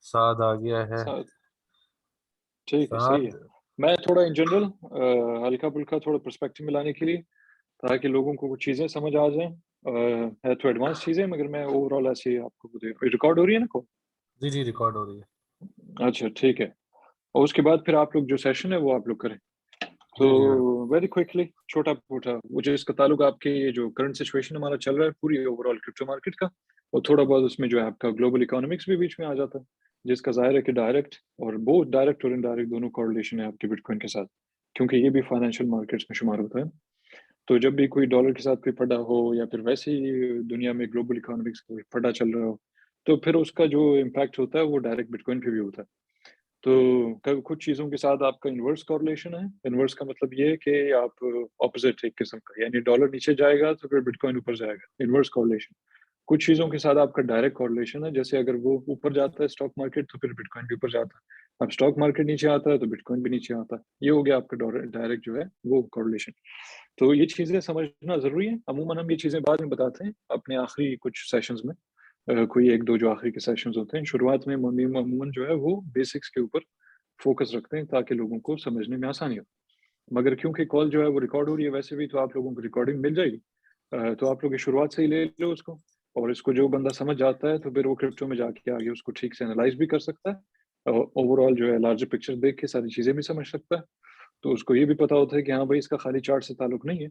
साद आ गया है। साथ ठीक है, सही है। साद मैं थोड़ा इन जनरल हल्का-फुल्का थोड़ा पर्सपेक्टिव में लाने के लिए, ताकि लोगों को कुछ चीज़ें समझ आ जाएँ। है तो एडवांस चीज़ें, मगर मैं ओवरऑल ऐसे ही आपको दे रिकॉर्ड हो रही है ना कॉल? जी, जी, रिकॉर्ड हो रही है। अच्छा, ठीक है। और उसके बाद फिर आप लोग जो सेशन है वो आप लोग करें। तो जी, जी, बिल्कुल। वेरी क्विकली छोटा-मोटा वो जिसका ताल्लुक आपके ये जो करंट सिचुएशन हमारा चल रहा है पूरी ओवरऑल क्रिप्टो मार्केट का, और थोड़ा बहुत उसमें जो है आपका ग्लोबल इकोनॉमिक्स भी बीच में आ जाता है, जिसका ज़ाहिर है कि डायरेक्ट और बोथ डायरेक्ट और इनडायरेक्ट दोनों कोरिलेशन है आपके बिटकॉइन के साथ, क्योंकि ये भी फाइनेंशियल मार्केट्स में शुमार होता है। तो जब भी कोई डॉलर के साथ कोई फटा हो या फिर वैसे ही दुनिया में ग्लोबल इकोनॉमिक्स का कोई फटा चल रहा हो, तो फिर उसका जो इम्पैक्ट होता है वो डायरेक्ट बिटकॉइन पे भी होता है। तो कब कुछ चीज़ों के साथ आपका इन्वर्स कोरिलेशन है। इन्वर्स का मतलब ये है कि आप ऑपोज़िट एक किस्म का, यानी डॉलर नीचे जाएगा तो फिर बिटकॉइन ऊपर जाएगा, इन्वर्स कोरिलेशन। कुछ चीज़ों के साथ आपका डायरेक्ट कोरिलेशन है, जैसे अगर वो ऊपर जाता है स्टॉक मार्केट तो फिर बिटकॉइन भी ऊपर जाता है। अब स्टॉक मार्केट नीचे आता है तो बिटकॉइन भी नीचे आता है। ये हो गया आपका डायरेक्ट जो है वो कोरिलेशन। तो ये चीज़ें समझना ज़रूरी है। अमूमन हम ये चीज़ें बाद में बताते हैं अपने आखिरी कुछ सेशंस में। कोई 1-2 जो आखिरी के सेशंस होते हैं, शुरुआत में अमूमन जो है वो बेसिक्स के ऊपर फ़ोकस रखते हैं ताकि लोगों को समझने में आसानी हो। मगर क्योंकि कॉल जो है वो रिकॉर्ड हो रही है वैसे भी, तो आप लोगों को रिकॉर्डिंग मिल जाएगी। तो आप लोग ये शुरुआत से ही ले लो उसको, और इसको जो बंदा समझ जाता है तो फिर वो क्रिप्टो में जाके आगे उसको ठीक से एनालाइज़ भी कर सकता है। ओवरऑल जो है लार्जर पिक्चर देख के सारी चीज़ें भी समझ सकता है। तो उसको ये भी पता होता है कि हाँ भाई, इसका खाली चार्ट से ताल्लुक नहीं है।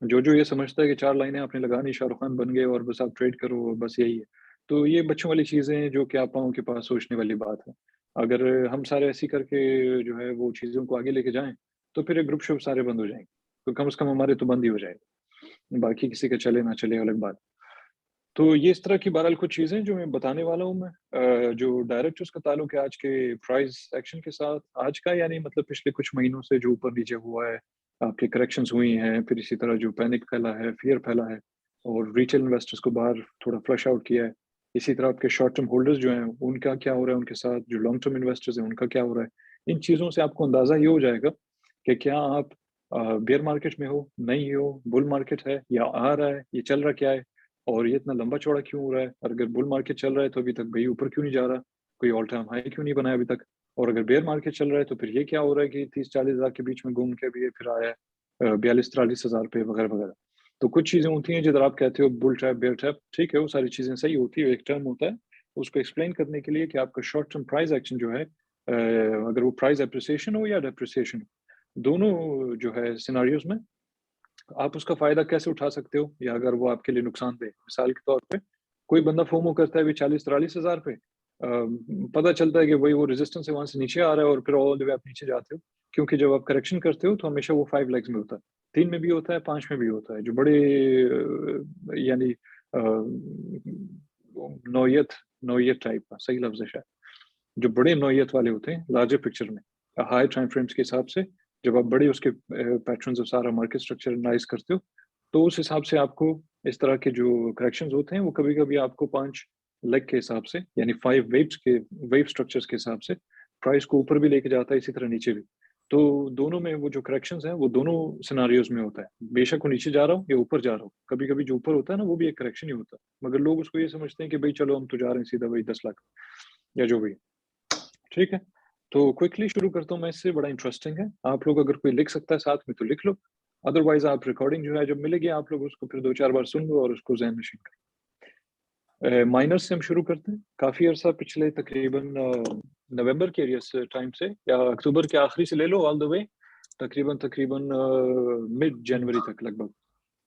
जो ये समझता है कि 4 लाइनें आपने लगानी, शाहरुख खान बन गए और बस आप ट्रेड करो, बस यही है। तो ये बच्चों वाली चीज़ें हैं जो कि आप पाओं के पास सोचने वाली बात है। अगर हम सारे ऐसे ही करके जो है वो चीज़ों को आगे लेके जाएँ, तो फिर ये ग्रुप शुप सारे बंद हो जाएँगे। तो कम से कम हमारे तो बंद ही हो जाएँगे। बाकी किसी का चले ना चले अलग बात। तो ये इस तरह की बहरहाल कुछ चीज़ें जो मैं बताने वाला हूँ मैं, जो डायरेक्ट उसका ताल्लुक है आज के प्राइस एक्शन के साथ। आज का यानी मतलब पिछले कुछ महीनों से जो ऊपर-नीचे हुआ है, आपकी करेक्शंस हुई हैं, फिर इसी तरह जो पैनिक फैला है, फ़ियर फैला है और रिटेल इन्वेस्टर्स को बाहर थोड़ा फ्लश आउट किया है। इसी तरह आपके शॉर्ट टर्म होल्डर्स जो हैं, उनका क्या हो रहा है उनके साथ, जो लॉन्ग टर्म इन्वेस्टर्स हैं, उनका क्या हो रहा है। इन चीज़ों से आपको अंदाज़ा ये हो जाएगा कि क्या आप बेयर मार्केट में हो, नहीं हो, बुल मार्केट है या आ रहा है, ये चल रहा क्या है? और ये इतना लंबा चौड़ा क्यों हो रहा है? और अगर बुल मार्केट चल रहा है तो अभी तक भई ऊपर क्यों नहीं जा रहा? कोई ऑल टाइम हाई क्यों नहीं बनाया अभी तक? और अगर बेयर मार्केट चल रहा है तो फिर ये क्या हो रहा है कि 30-40 हज़ार के बीच में घूम के अभी ये फिर आया है 42-43 हज़ार पे वगैरह-वगैरह। तो कुछ चीज़ें होती हैं जिधर आप कहते हो बुल ट्रैप, बेयर ट्रैप, ठीक है, वो सारी चीज़ें सही होती है, एक टर्म होता है, उसको एक्सप्लेन करने के लिए कि आपका शॉर्ट टर्म प्राइस एक्शन जो है, अगर वो प्राइस एप्रिसिएशन हो या डेप्रिसिएशन हो, दोनों जो है सिनेरियोज़ में आप उसका फ़ायदा कैसे उठा सकते हो, या अगर वो आपके लिए नुकसानदेह है। मिसाल के तौर पे कोई बंदा फोमो करता है अभी 40-43 हज़ार पे, पता चलता है कि भई वो रेजिस्टेंस है वहाँ से नीचे आ रहा है और फिर ऑल द वे आप नीचे जाते हो। क्योंकि जब आप करेक्शन करते हो तो हमेशा वो 5 लेग्स में होता है, 3 में भी होता है, 5 में भी होता है। जो बड़े यानी नौयत नौयत टाइप का सही लफ्ज़ है शायद। जो बड़े नौइयत वाले होते हैं लार्जर पिक्चर में, हाई टाइम फ्रेम्स के हिसाब से, जब आप बड़े उसके पैटर्न्स और सारा मार्केट स्ट्रक्चर एनालाइज़ करते हो, तो उस हिसाब से आपको इस तरह के जो करेक्शंस होते हैं, वो कभी-कभी आपको 5 लेग के हिसाब से, यानी 5 वेव स्ट्रक्चर्स के हिसाब से प्राइस को ऊपर भी लेके जाता है, इसी तरह नीचे भी। तो दोनों में वो जो करेक्शंस हैं, वो दोनों सिनेरियोज़ में होता है। बेशक वो नीचे जा रहा हो या ऊपर जा रहा हो। कभी-कभी जो ऊपर होता है ना, वो भी एक करेक्शन ही होता है। मगर लोग उसको ये समझते हैं कि भई चलो हम तो जा रहे हैं सीधा वही 10 लाख या जो भी है। ठीक है? तो क्विकली शुरू करता हूँ मैं इससे, बड़ा इंटरेस्टिंग है। आप लोग अगर कोई लिख सकता है साथ में तो लिख लो, अदरवाइज़ आप रिकॉर्डिंग जो है जब मिलेगी आप लोग उसको फिर 2-4 बार सुन लो और उसको ज़हन नशीन करो। माइनर्स से हम शुरू करते हैं। काफ़ी अरसा पिछले तकरीबन नवंबर के एरिया से टाइम से या अक्टूबर के आखिरी से ले लो ऑल द वे तकरीबन मिड जनवरी तक लगभग।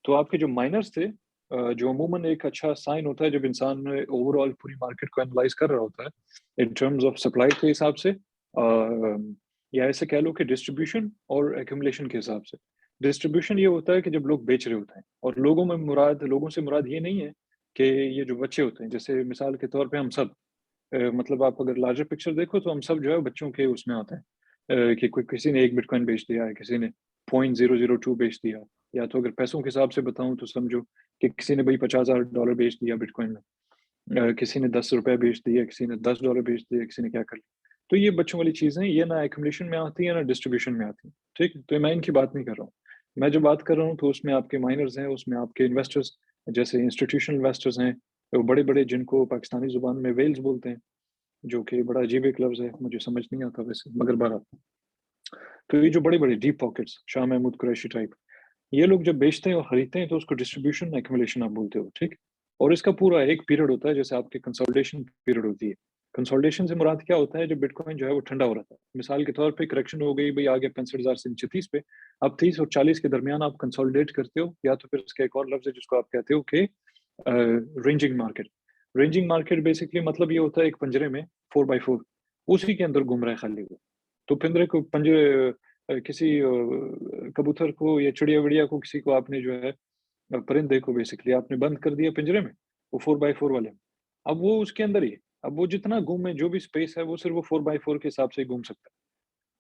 तो आपके जो माइनर्स थे, जो अमूमन एक अच्छा साइन होता है जब इंसान ओवरऑल पूरी मार्केट को एनालाइज़ कर रहा होता है इन टर्म्स ऑफ सप्लाई के हिसाब से, या ऐसे कह लो कि डिस्ट्रीब्यूशन और एक्यूमुलेशन के हिसाब से। डिस्ट्रीब्यूशन ये होता है कि जब लोग बेच रहे होते हैं, और लोगों से मुराद ये नहीं है कि ये जो बच्चे होते हैं, जैसे मिसाल के तौर पे हम सब, मतलब आप अगर लार्जर पिक्चर देखो तो हम सब जो है बच्चों के उसमें आते हैं, कि कोई किसी ने 1 बिटकॉइन बेच दिया है, किसी ने 0.002 बेच दिया, या तो अगर पैसों के हिसाब से बताऊँ तो समझो कि किसी ने भई $50,000 बेच दिया बिटकॉइन में। किसी ने ₹10 बेच दिए, किसी ने $10 बेच दिए, किसी ने क्या कर लिया। तो ये बच्चों वाली चीज़ें हैं, ये ना एक्युमुलेशन में आती है, ना डिस्ट्रीब्यूशन में आती है, ठीक है? तो मैं इनकी बात नहीं कर रहा हूँ। मैं जो बात कर रहा हूँ तो उसमें आपके माइनर्स हैं, उसमें आपके इन्वेस्टर्स, जैसे इंस्टीट्यूशनल इन्वेस्टर्स हैं, वो बड़े-बड़े जिनको पाकिस्तानी ज़ुबान में व्हेल्स बोलते हैं। जो कि बड़ा अजीब एक लफ्ज़ है, मुझे समझ नहीं आता वैसे, मगर बहरहाल। तो ये जो बड़े-बड़े deep pockets, Shah Mahmood Qureshi type, ये लोग जब बेचते हैं और खरीदते हैं तो उसको डिस्ट्रीब्यूशन एक्युमुलेशन आप बोलते हो, ठीक? और इसका पूरा एक पीरियड होता है जैसे आपकी कंसोलिडेशन पीरियड होती है। कंसोलिडेशन से मुराद क्या होता है, जब बिटकॉइन जो है वो ठंडा हो रहा था। मिसाल के तौर पे करेक्शन हो गई, भई आ गया 65,000 से नीचे 30 पे, अब 30 और 40 के दरमियान आप कंसोलिडेट करते हो, या तो फिर इसका एक और लफ्ज़ है जिसको आप कहते हो कि ranging market. Ranging market basically मतलब ये होता है एक पिंजरे में 4 बाय 4 उसी के अंदर घूम रहा है खाली वो। तो पंजरे किसी कबूतर को या चिड़िया-विड़िया को किसी को आपने जो है परिंदे को बेसिकली आपने बंद कर दिया पिंजरे में, वो 4 बाय 4 वाले में। अब वो उसके अंदर ही है। अब वो जितना घूमे, जो भी स्पेस है, वो सिर्फ़ वो 4 बाय 4 के हिसाब से ही घूम सकता है।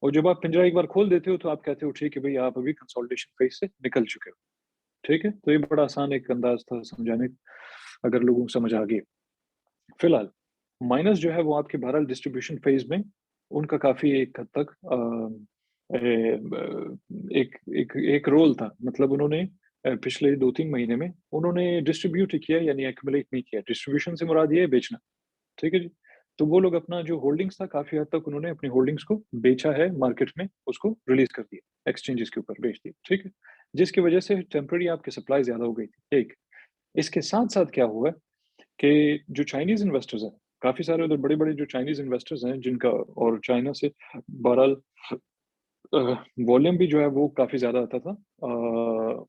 और जब आप पिंजरा एक बार खोल देते हो, तो आप कहते हो ठीक है भई, आप अभी कंसोलिडेशन फ़ेज़ से निकल चुके हो। ठीक है? तो ये बड़ा आसान एक अंदाज़ था समझाने का, अगर लोगों को समझ आ गई। फिलहाल माइनस जो है वो आपके बहरहाल डिस्ट्रीब्यूशन फ़ेज़ में उनका काफ़ी एक हद तक एक एक एक रोल था। मतलब उन्होंने पिछले 2-3 महीने में उन्होंने डिस्ट्रीब्यूट ही किया, यानी एक्युमुलेट नहीं किया। डिस्ट्रीब्यूशन से मुराद ये है बेचना, ठीक है जी? तो वो लोग अपना जो होल्डिंग्स था, काफ़ी हद तक उन्होंने अपनी होल्डिंग्स को बेचा है मार्केट में, उसको रिलीज़ कर दिया, एक्सचेंजेस के ऊपर बेच दिया, ठीक है? जिसकी वजह से टेम्परेरी आपकी सप्लाई ज़्यादा हो गई थी, एक। इसके साथ-साथ क्या हुआ कि जो चाइनीज़ इन्वेस्टर्स हैं, काफ़ी सारे उधर बड़े-बड़े जो चाइनीज़ इन्वेस्टर्स हैं, जिनका और चाइना से बहरहाल अ, वॉल्यूम भी जो है वो काफ़ी ज़्यादा आता था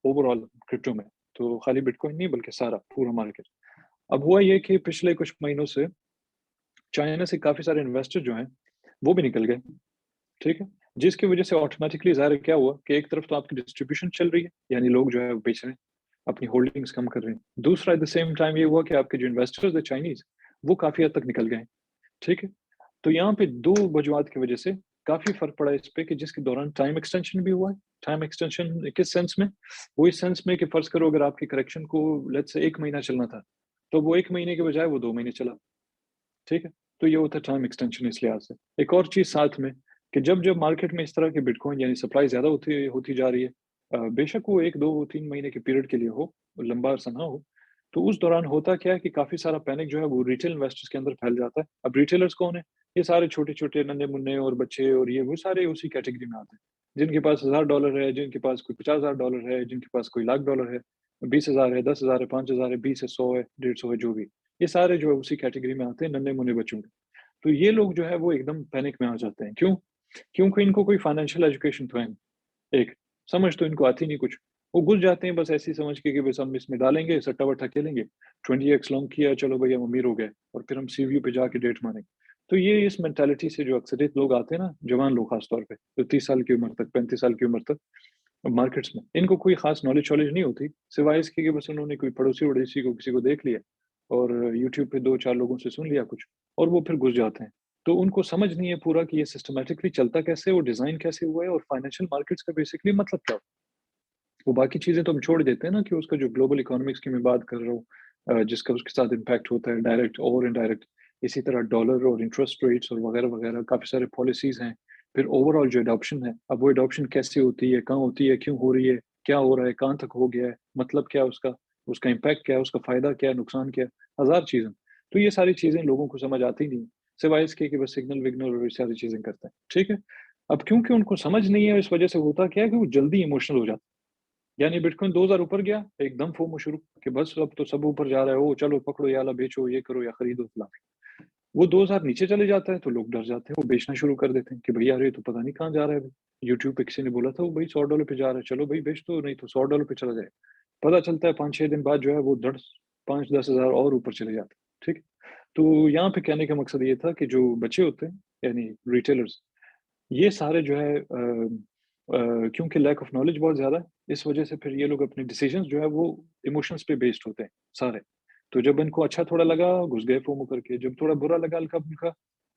ओवरऑल क्रिप्टो में। तो खाली बिटकॉइन नहीं, बल्कि सारा पूरा मार्केट। अब हुआ ये कि पिछले कुछ महीनों से चाइना से काफ़ी सारे इन्वेस्टर जो हैं, वो भी निकल गए, ठीक है? जिसकी वजह से ऑटोमैटिकली ज़ाहिर है क्या हुआ कि एक तरफ तो आपकी डिस्ट्रीब्यूशन चल रही है, यानी लोग जो है वो बेच रहे हैं, अपनी होल्डिंग्स कम कर रहे हैं। दूसरा एट द सेम टाइम ये हुआ कि आपके जो इन्वेस्टर्स हैं चाइनीज़, वो काफ़ी हद तक निकल गए, ठीक है? तो यहाँ पे 2 वजूहात की वजह से काफ़ी फ़र्क पड़ा इस पे कि जिसके दौरान टाइम एक्सटेंशन भी हुआ है। टाइम एक्सटेंशन किस सेंस में? वो इस सेंस में कि फ़र्ज़ करो अगर आपकी करेक्शन को लेट्स से 1 महीना चलना था, तो वो 1 महीने के बजाय वो 2 महीने चला। ठीक है? तो ये होता है टाइम एक्सटेंशन इस लिहाज़ से। एक और चीज़ साथ में कि जब-जब मार्केट में इस तरह के बिटकॉइन यानी सप्लाई ज़्यादा होती होती जा रही है, बेशक वो 1, 2, 3 महीने के पीरियड के लिए हो, लंबा अरसा ना हो, तो उस दौरान होता क्या है कि काफ़ी सारा पैनिक जो है वो रिटेल इन्वेस्टर्स के अंदर फैल जाता है। अब रिटेलर्स कौन है? ये सारे छोटे-छोटे नन्हे-मुन्ने और बच्चे और ये वो सारे उसी कैटेगरी में आते हैं। जिनके पास $1000 है, जिनके पास कोई $50,000 है, जिनके पास कोई $1,00,000 है, 20,000 है, 10,000 है, 5,000 है, 20 है, 100 है, 150 है, जो भी। ये सारे जो है उसी कैटेगरी में आते हैं, नन्हे-मुन्ने बच्चों के। तो ये लोग जो है वो एकदम पैनिक में आ जाते हैं। क्यों? क्योंकि इनको कोई फाइनेंशियल एजुकेशन तो है नहीं, एक, समझ तो इनको आती नहीं कुछ। वो घुस जाते हैं बस ऐसे ही समझ के कि बस हम इसमें डालेंगे, सट्टा-वट्टा खेलेंगे, 20x लॉन्ग किया, चलो भई हम अमीर हो गए और फिर हम सीवीयू पे जाके डेट मारेंगे। तो ये इस मेंटालिटी से जो अक्सरियत लोग आते हैं ना, जवान लोग खास तौर पे, जो 30 साल की उम्र तक, 35 साल की उम्र तक मार्केट्स में, इनको कोई खास नॉलेज-वॉलेज नहीं होती, सिवाय इसके कि बस उन्होंने कोई पड़ोसी-वड़ोसी को किसी को देख लिया और यूट्यूब पे 2-4 लोगों से सुन लिया कुछ और वो फिर घुस जाते हैं। तो उनको समझ नहीं है पूरा कि ये सिस्टमैटिकली चलता कैसे है और डिज़ाइन कैसे हुआ है और फाइनेंशियल मार्केट्स का बेसिकली मतलब क्या होता है। वो बाकी चीज़ें तो हम छोड़ देते हैं ना कि उसका जो ग्लोबल इकोनॉमिक्स की मैं बात कर रहा हूँ, जिसका उसके साथ इम्पैक्ट होता है डायरेक्ट और इनडायरेक्ट। इसी तरह डॉलर और इंटरेस्ट रेट्स और वगैरह-वगैरह काफ़ी सारे पॉलिसीज़ हैं। फिर ओवरऑल जो एडॉप्शन है, अब वो एडॉप्शन कैसे होती है, कहाँ होती है, क्यों हो रही है, क्या हो रहा है, कहाँ तक हो गया है, मतलब क्या है उसका, उसका इम्पैक्ट क्या है, उसका फ़ायदा क्या है, नुकसान क्या है, हज़ार चीज़ें। तो ये सारी चीज़ें लोगों को समझ आती नहीं, सिवाय इसके कि बस सिग्नल-विग्नल और ये सारी चीज़ें करते हैं, ठीक है? अब क्योंकि उनको समझ नहीं है, इस वजह से होता क्या है कि वो जल्दी इमोशनल हो जाते हैं। यानी बिटकॉइन 2000 ऊपर गया, एकदम फोमो शुरू कि बस अब तो सब ऊपर जा रहा है, ओह! चलो पकड़ो ये वाला बेचो, ये करो या खरीदो फलाना। वो 2000 नीचे चले जाता है तो लोग डर जाते हैं, वो बेचना शुरू कर देते हैं कि भैया अरे! ये तो पता नहीं कहाँ जा रहा है अभी। यूट्यूब पे किसी ने बोला था वो भई $100 पे जा रहा है, चलो भई बेच दो नहीं तो $100 पे चला जाएगा। पता चलता है 5-6 दिन बाद जो है वो धड़ 5-10 हज़ार और ऊपर चले जाते हैं, ठीक है? तो यहाँ पे कहने का मकसद ये था कि जो बचे होते हैं, यानी रिटेलर्स, ये सारे जो है क्योंकि लैक ऑफ नॉलेज बहुत ज़्यादा है, इस वजह से फिर ये लोग अपने डिसीज़न्स जो है वो इमोशंस पे बेस्ड होते हैं, सारे। तो जब इनको अच्छा थोड़ा लगा, घुस गए फोमो करके, जब थोड़ा बुरा लगा हल्का-फुल्का,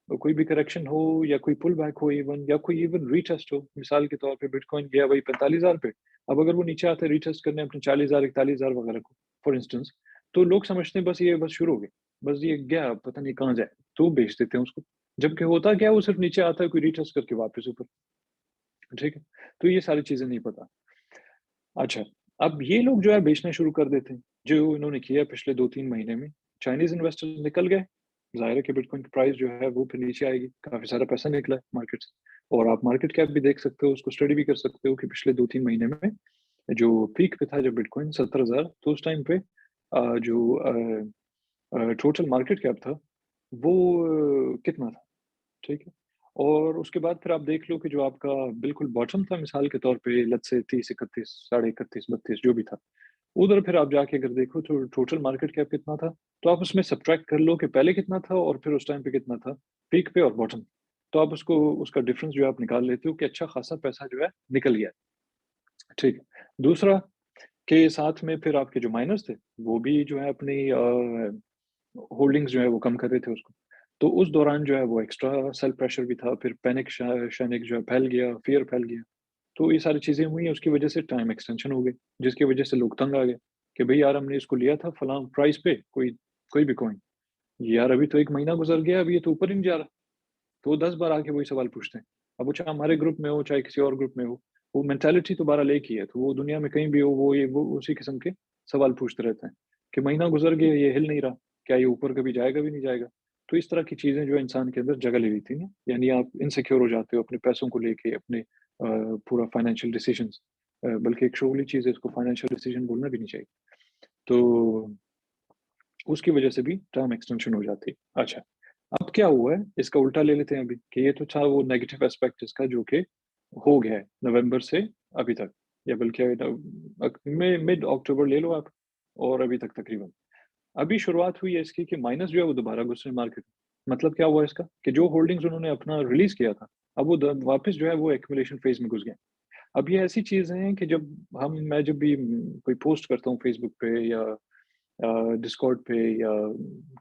कोई भी करेक्शन हो या कोई पुल बैक हो इवन या कोई इवन रीटेस्ट हो, मिसाल के तौर पे बिटकॉइन गया वही 45,000 पे, अब अगर वो नीचे आता है रीटेस्ट करने अपने 40,000 41,000 वगैरह को, फॉर इंस्टेंस, तो लोग समझते हैं बस ये बस शुरू हो गया, बस ये गया पता नहीं कहाँ जाए, तो बेच देते हैं उसको। जबकि होता क्या है वो सिर्फ नीचे आता है कोई रीटेस्ट करके वापस ऊपर, ठीक है? तो ये सारी चीज़ें नहीं पता। अच्छा, अब ये लोग जो है बेचना शुरू कर देते हैं, जो इन्होंने किया पिछले 2-3 महीने में। चाइनीज़ इन्वेस्टर्स निकल गए, ज़ाहिर है कि बिटकॉइन की प्राइस जो है वो फिर नीचे आएगी, काफ़ी सारा पैसा निकला है मार्केट से। और आप मार्केट कैप भी देख सकते हो, उसको स्टडी भी कर सकते हो कि पिछले 2-3 महीने में जो पीक पे था जब बिटकॉइन 70,000, तो उस टाइम पे टोटल मार्केट कैप था, वो कितना था, ठीक है? और उसके बाद फिर आप देख लो कि जो आपका बिल्कुल बॉटम था मिसाल के तौर पे लेट्स से 30, 31, साढ़े 31, 32 जो भी था। उधर फिर आप जाके अगर देखो तो टोटल मार्केट कैप कितना था, तो आप उसमें सब्ट्रैक्ट कर लो कि पहले कितना था और फिर उस टाइम पे कितना था, पीक पे और बॉटम। तो आप उसको उसका डिफरेंस जो है आप निकाल लेते हो कि अच्छा खासा पैसा जो है निकल गया, ठीक है। दूसरा के साथ में फिर आपके जो माइनर्स थे, वो भी जो है अपनी होल्डिंग्स जो है वो कम कर रहे थे उसको। तो उस दौरान जो है वो एक्स्ट्रा सेल प्रेशर भी था, फिर पैनिक जो है फैल गया, फ़ियर फैल गया। तो ये सारी चीज़ें हुई, उसकी वजह से टाइम एक्सटेंशन हो गई, जिसकी वजह से लोग तंग आ गए कि भई यार हमने इसको लिया था फलाँ प्राइस पे कोई कोई भी कॉइन, यार अभी तो 1 महीना गुज़र गया, अभी ये तो ऊपर ही नहीं जा रहा। तो वो 10 बार आके वही सवाल पूछते हैं। अब वो चाहे हमारे ग्रुप में हो, चाहे किसी और ग्रुप में हो, वो मेंटालिटी तो बहरहाल एक ही है, तो वो दुनिया में कहीं भी हो, वो उसी किस्म के सवाल पूछते रहते हैं कि महीना गुज़र गया, ये हिल नहीं रहा, क्या ये ऊपर कभी जाएगा भी नहीं जाएगा? तो इस तरह की चीज़ें जो है इंसान के अंदर जगह ले लेती हैं, यानी आप इनसिक्योर हो जाते हो अपने पैसों को लेके, अपने पूरा फाइनेंशियल डिसीजंस बल्कि एक शोगली चीज़ है, इसको फाइनेंशियल डिसीजन बोलना भी नहीं चाहिए। तो उसकी वजह से भी टर्म एक्सटेंशन हो जाती है। अच्छा, अब क्या हुआ है, इसका उल्टा ले लेते हैं अभी कि ये तो था वो नेगेटिव एस्पेक्ट इसका जो कि हो गया है नवंबर से अभी तक या बल्कि मिड अक्टूबर ले लो आप और अभी तक तकरीबन। अभी शुरुआत हुई है इसकी कि माइनस जो है वो दोबारा घुस रहे हैं मार्केट में। मतलब क्या हुआ इसका कि जो होल्डिंग्स उन्होंने अपना रिलीज़ किया था, अब वो द वापस जो है वो एक्युमुलेशन फेज़ में घुस गए। अब ये ऐसी चीज़ें हैं कि मैं जब भी कोई पोस्ट करता हूँ फेसबुक पे या डिस्कॉर्ड पे या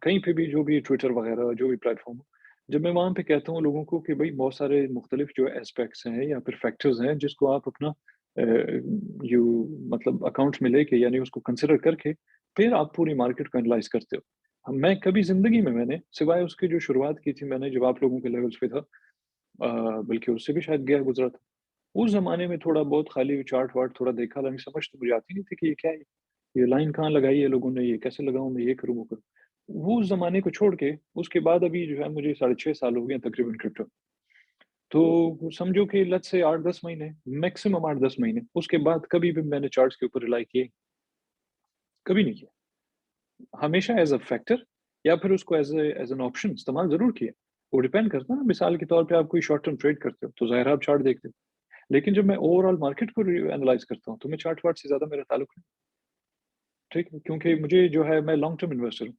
कहीं पे भी जो भी ट्विटर वगैरह जो भी प्लेटफ़ॉर्म हो, जब मैं वहाँ पे कहता हूँ लोगों को कि भई बहुत सारे मुख्तलिफ जो एस्पेक्ट्स हैं या फिर फैक्टर्स हैं जिसको आप अपना यू मतलब अकाउंट में लेके यानी उसको कंसिडर करके फिर आप पूरी मार्केट को एनालाइज़ करते हो। मैं कभी ज़िंदगी में मैंने सिवाय उसकी जो शुरुआत की थी मैंने जब आप लोगों के लेवल्स पे था बल्कि उससे भी शायद गया गुज़रा था। उस ज़माने में थोड़ा बहुत खाली चार्ट-वार्ट थोड़ा देखा था, समझ तो मुझे आती नहीं थी कि ये क्या है? ये लाइन कहाँ लगाई है लोगों ने, ये कैसे लगाऊँ मैं, ये करूँ, वो करूँ। वो उस ज़माने को छोड़ के उसके बाद अभी जो है मुझे साढ़े 6 साल हो गए हैं तकरीबन क्रिप्टो। तो समझो कि लेट्स से 8-10 महीने, मैक्सिमम 8-10 महीने, उसके बाद कभी भी मैंने चार्ट्स के ऊपर रिलाई किए, कभी नहीं किया। हमेशा एज़ अ फैक्टर या फिर उसको एज़ एन ऑप्शन इस्तेमाल ज़रूर किया। वो डिपेंड करता है ना, मिसाल के तौर पे आप कोई शॉर्ट टर्म ट्रेड करते हो, तो ज़ाहिर है आप चार्ट देखते हो। लेकिन जब मैं ओवरऑल मार्केट को एनालाइज़ करता हूँ, तो मैं चार्ट-वार्ट से ज़्यादा मेरा ताल्लुक नहीं, ठीक है? क्योंकि मुझे जो है मैं लॉन्ग टर्म इन्वेस्टर हूँ।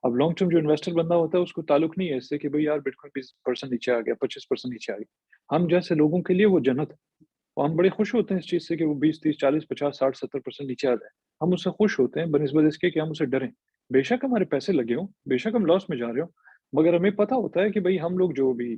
अब लॉन्ग टर्म जो इन्वेस्टर बंदा होता है उसको ताल्लुक नहीं है इससे कि भई यार बिटकॉइन 20% नीचे आ गया, 25% नीचे आ गया। हम जैसे लोगों के लिए वो जन्नत है और हम बड़े खुश होते हैं इस चीज़ से कि वो 20, 30, 40, 50, 60, 70% नीचे आ जाए। हम उससे खुश होते हैं बनिस्बत इसके कि हम उससे डरें। बेशक हमारे पैसे लगे हों, बेशक हम लॉस में जा रहे हों, मगर हमें पता होता है कि भई हम लोग जो भी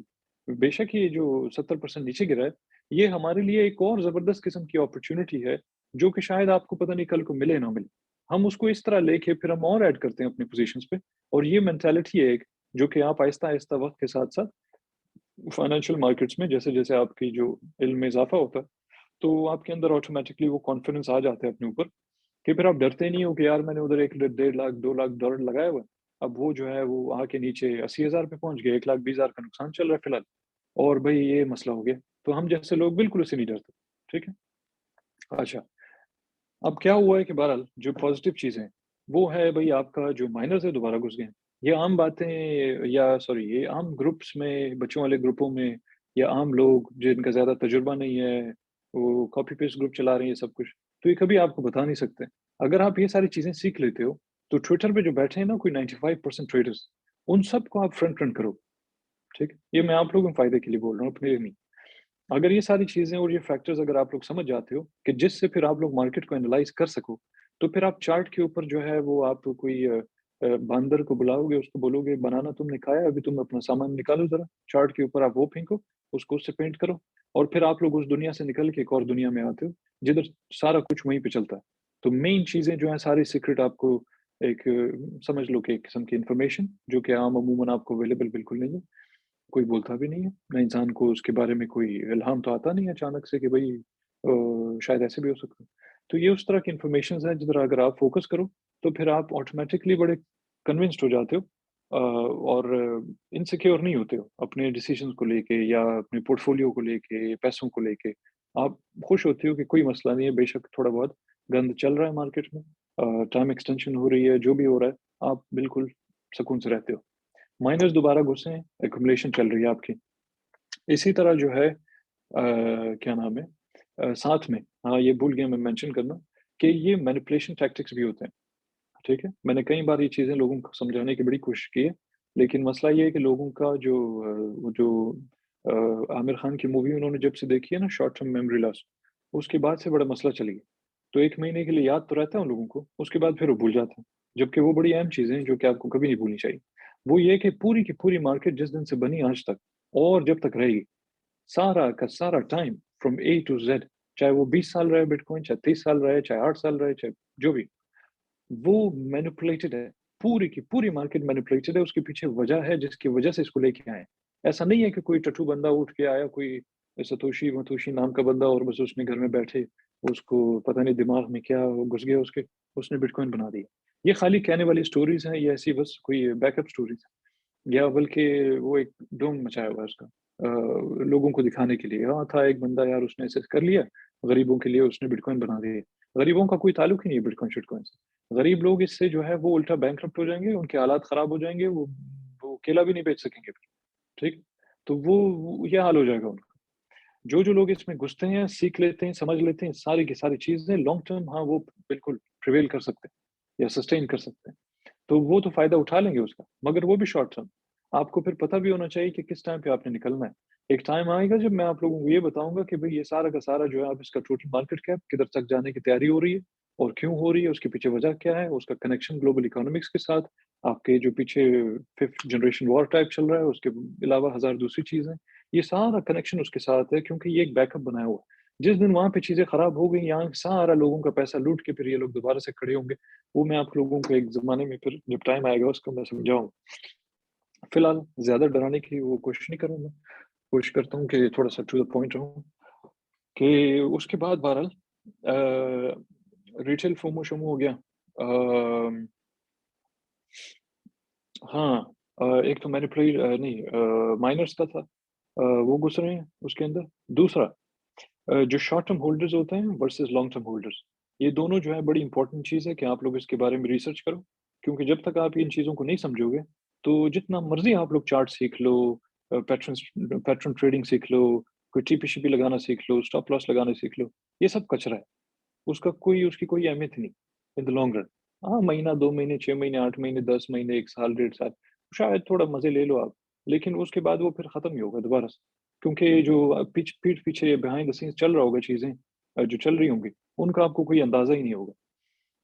बेशक ये जो 70% नीचे गिरा है, ये हमारे लिए एक और ज़बरदस्त किस्म की अपॉर्च्युनिटी है, जो कि शायद आपको पता नहीं कल को मिले ना मिले। हम उसको इस तरह लेके फिर हम और ऐड करते हैं अपनी पोज़ीशंस पे और ये मेंटालिटी है एक, जो कि आप आहिस्ता-आहिस्ता वक़्त के साथ-साथ फाइनेंशियल मार्केट्स में जैसे-जैसे आपकी जो इल्म में इज़ाफ़ा होता है, तो आपके अंदर ऑटोमैटिकली वो कॉन्फिडेंस आ जाता है अपने ऊपर कि फिर आप डरते नहीं हो कि यार मैंने उधर 1 डेढ़ लाख, 2 लाख डॉलर लगाया हुआ है। अब वो जो है वो आके नीचे 80,000 पे पहुँच गया, 1,20,000 का नुकसान चल रहा है फिलहाल और भई ये मसला हो गया। तो हम जैसे लोग बिल्कुल उससे नहीं डरते, ठीक है? अच्छा, अब क्या हुआ है कि बहरहाल जो पॉज़िटिव चीज़ें हैं, वो है भई आपका जो माइनर्स है दोबारा घुस गए हैं। ये आम बातें या सॉरी ये आम ग्रुप्स में, बच्चों वाले ग्रुपों में या आम लोग जिनका ज़्यादा तजुर्बा नहीं है, वो कॉपी पेस्ट ग्रुप चला रहे हैं सब कुछ, तो ये कभी आपको बता नहीं सकते। अगर आप ये सारी चीज़ें सीख लेते हो, तो ट्विटर पे जो बैठे हैं ना कोई 95% ट्रेडर्स, उन सबको आप फ्रंट रन करो, ठीक है? ये मैं आप लोगों के फ़ायदे के लिए बोल रहा हूँ, अपने लिए नहीं। अगर ये सारी चीज़ें और ये फैक्टर्स अगर आप लोग समझ जाते हो कि जिससे फिर आप लोग मार्केट को एनालाइज़ कर सको, तो फिर आप चार्ट के ऊपर जो है वो आप कोई बंदर को बुलाओगे, उसको बोलोगे बनाना तुमने खाया, अभी तुम अपना सामान निकालो ज़रा, चार्ट के ऊपर आप वो फेंको, उसको उससे पेंट करो और फिर आप लोग उस दुनिया से निकल के एक और दुनिया में आते हो, जिधर सारा कुछ वहीं पे चलता है। तो मेन चीज़ें जो हैं सारी सीक्रेट आपको एक समझ लो कि एक किस्म की इन्फॉर्मेशन जो कि आम अमूमन आपको अवेलेबल बिल्कुल नहीं है। कोई बोलता भी नहीं है, ना इंसान को उसके बारे में कोई इल्हाम तो आता नहीं है अचानक से कि भई शायद ऐसे भी हो सकता है। तो ये उस तरह की इन्फॉर्मेशंस हैं जिधर अगर आप फ़ोकस करो, तो फिर आप ऑटोमैटिकली बड़े कन्विंस्ड हो जाते हो और इनसिक्योर नहीं होते हो अपने डिसीजंस को लेके या अपने पोर्टफोलियो को लेके, पैसों को लेके। आप खुश होते हो कि कोई मसला नहीं है, बेशक थोड़ा बहुत गंद चल रहा है मार्केट में, टाइम एक्सटेंशन हो रही है, जो भी हो रहा है, आप बिल्कुल सुकून से रहते हो। माइनर्स दोबारा घुसे हैं, एक्युमुलेशन चल रही है आपकी। इसी तरह जो है क्या नाम है साथ में हाँ, ये भूल गया मैं मेंशन करना कि ये मैनिपुलेशन टैक्टिक्स भी होते हैं, ठीक है? मैंने कई बार ये चीज़ें लोगों को समझाने की बड़ी कोशिश की है, लेकिन मसला ये है कि लोगों का जो वो जो आमिर खान की मूवी उन्होंने जब से देखी है ना शॉर्ट टर्म मेमोरी लॉस, उसके बाद से बड़ा मसला चल गया। तो 1 महीने के लिए याद तो रहता है उन लोगों को, उसके बाद फिर वो भूल जाते हैं। जबकि वो बड़ी अहम चीज़ें हैं जो कि आपको कभी नहीं भूलनी चाहिए। वो ये है कि पूरी की पूरी मार्केट जिस दिन से बनी आज तक और जब तक रहेगी, सारा का सारा time from A to Z, चाहे वो 20 साल रहे बिटकॉइन, चाहे 30 साल रहे, चाहे 8 साल रहे, चाहे जो भी, वो मैनिपुलेटेड है। पूरी की पूरी मार्केट मैनिपुलेटेड है, उसके पीछे वजह है जिसकी वजह से इसको लेके आए हैं। ऐसा नहीं है कि कोई टट्टू बंदा उठ के आया, कोई सतोशी-वतोशी नाम का बंदा और बस उसने घर में बैठे, उसको पता नहीं दिमाग में क्या घुस गया उसके, उसने बिटकॉइन बना दिया। ये खाली कहने वाली स्टोरीज़ हैं, ये ऐसी बस कोई बैकअप स्टोरीज़ हैं या बल्कि वो एक ढोंग मचाया हुआ है उसका लोगों को दिखाने के लिए। हाँ, था एक बंदा यार उसने ऐसे कर लिया, गरीबों के लिए उसने बिटकॉइन बना दिए। गरीबों का कोई ताल्लुक ही नहीं है बिटकॉइन-शिटकॉइन से। गरीब लोग इससे जो है वो उल्टा बैंकरप्ट हो जाएँगे, उनके हालात खराब हो जाएँगे, वो केला भी नहीं बेच सकेंगे फिर, ठीक? तो वो ये हाल हो जाएगा उनका। जो-जो लोग इसमें घुसते हैं, सीख लेते हैं, समझ लेते हैं, सारी की सारी चीज़ें लॉन्ग टर्म हाँ, वो बिल्कुल प्रिवेल कर सकते हैं या सस्टेन कर सकते हैं। तो वो तो फ़ायदा उठा लेंगे उसका, मगर वो भी शॉर्ट टर्म। आपको फिर पता भी होना चाहिए कि किस टाइम पे आपने निकलना है। एक टाइम आएगा जब मैं आप लोगों को ये बताऊँगा कि भई ये सारा का सारा जो है अब इसका टोटल मार्केट कैप किधर तक जाने की तैयारी हो रही है और क्यों हो रही है, उसके पीछे वजह क्या है, उसका कनेक्शन ग्लोबल इकोनॉमिक्स के साथ, आपके जो पीछे 5th जनरेशन वॉर टाइप चल रहा है, उसके अलावा हज़ार दूसरी चीज़ें। ये सारा कनेक्शन उसके साथ है क्योंकि ये एक बैकअप बनाया हुआ है। जिस दिन वहाँ पे चीज़ें खराब हो गई, यहाँ सारा लोगों का पैसा लूट के फिर ये लोग दोबारा से खड़े होंगे। वो मैं आप लोगों को एक ज़माने में फिर जब टाइम आएगा उसको मैं समझाऊँगा। फिलहाल ज़्यादा डराने की वो कोशिश नहीं करूँगा। कोशिश करता हूँ कि थोड़ा-सा टू द पॉइंट रहूँ कि उसके बाद बहरहाल रिटेल फोमो-शोमो हो गया। हाँ एक तो नहीं माइनर्स का था। वो घुस रहे हैं उसके अंदर। दूसरा जो शॉर्ट टर्म होल्डर्स होते हैं वर्सेस लॉन्ग टर्म होल्डर्स, ये दोनों जो है बड़ी इंपॉर्टेंट चीज़ है कि आप लोग इसके बारे में रिसर्च करो, क्योंकि जब तक आप इन चीज़ों को नहीं समझोगे, तो जितना मर्ज़ी आप लोग चार्ट सीख लो, पैटर्न ट्रेडिंग सीख लो, कोई टीपी-शीपी लगाना सीख लो, स्टॉप लॉस लगाना सीख लो, ये सब कचरा है। उसकी कोई अहमियत नहीं इन द लॉन्ग रन। हाँ, महीना, 2 महीने, 6 महीने, 8 महीने, 10 महीने, 1 साल, डेढ़ साल, शायद थोड़ा मज़े ले लो आप, लेकिन उसके बाद वो फिर खत्म ही होगा दोबारा से। क्योंकि जो पीठ पीछे बिहाइंड द सीन्स चल रहा होगा चीज़ें जो चल रही होंगी, उनका आपको कोई अंदाज़ा ही नहीं होगा।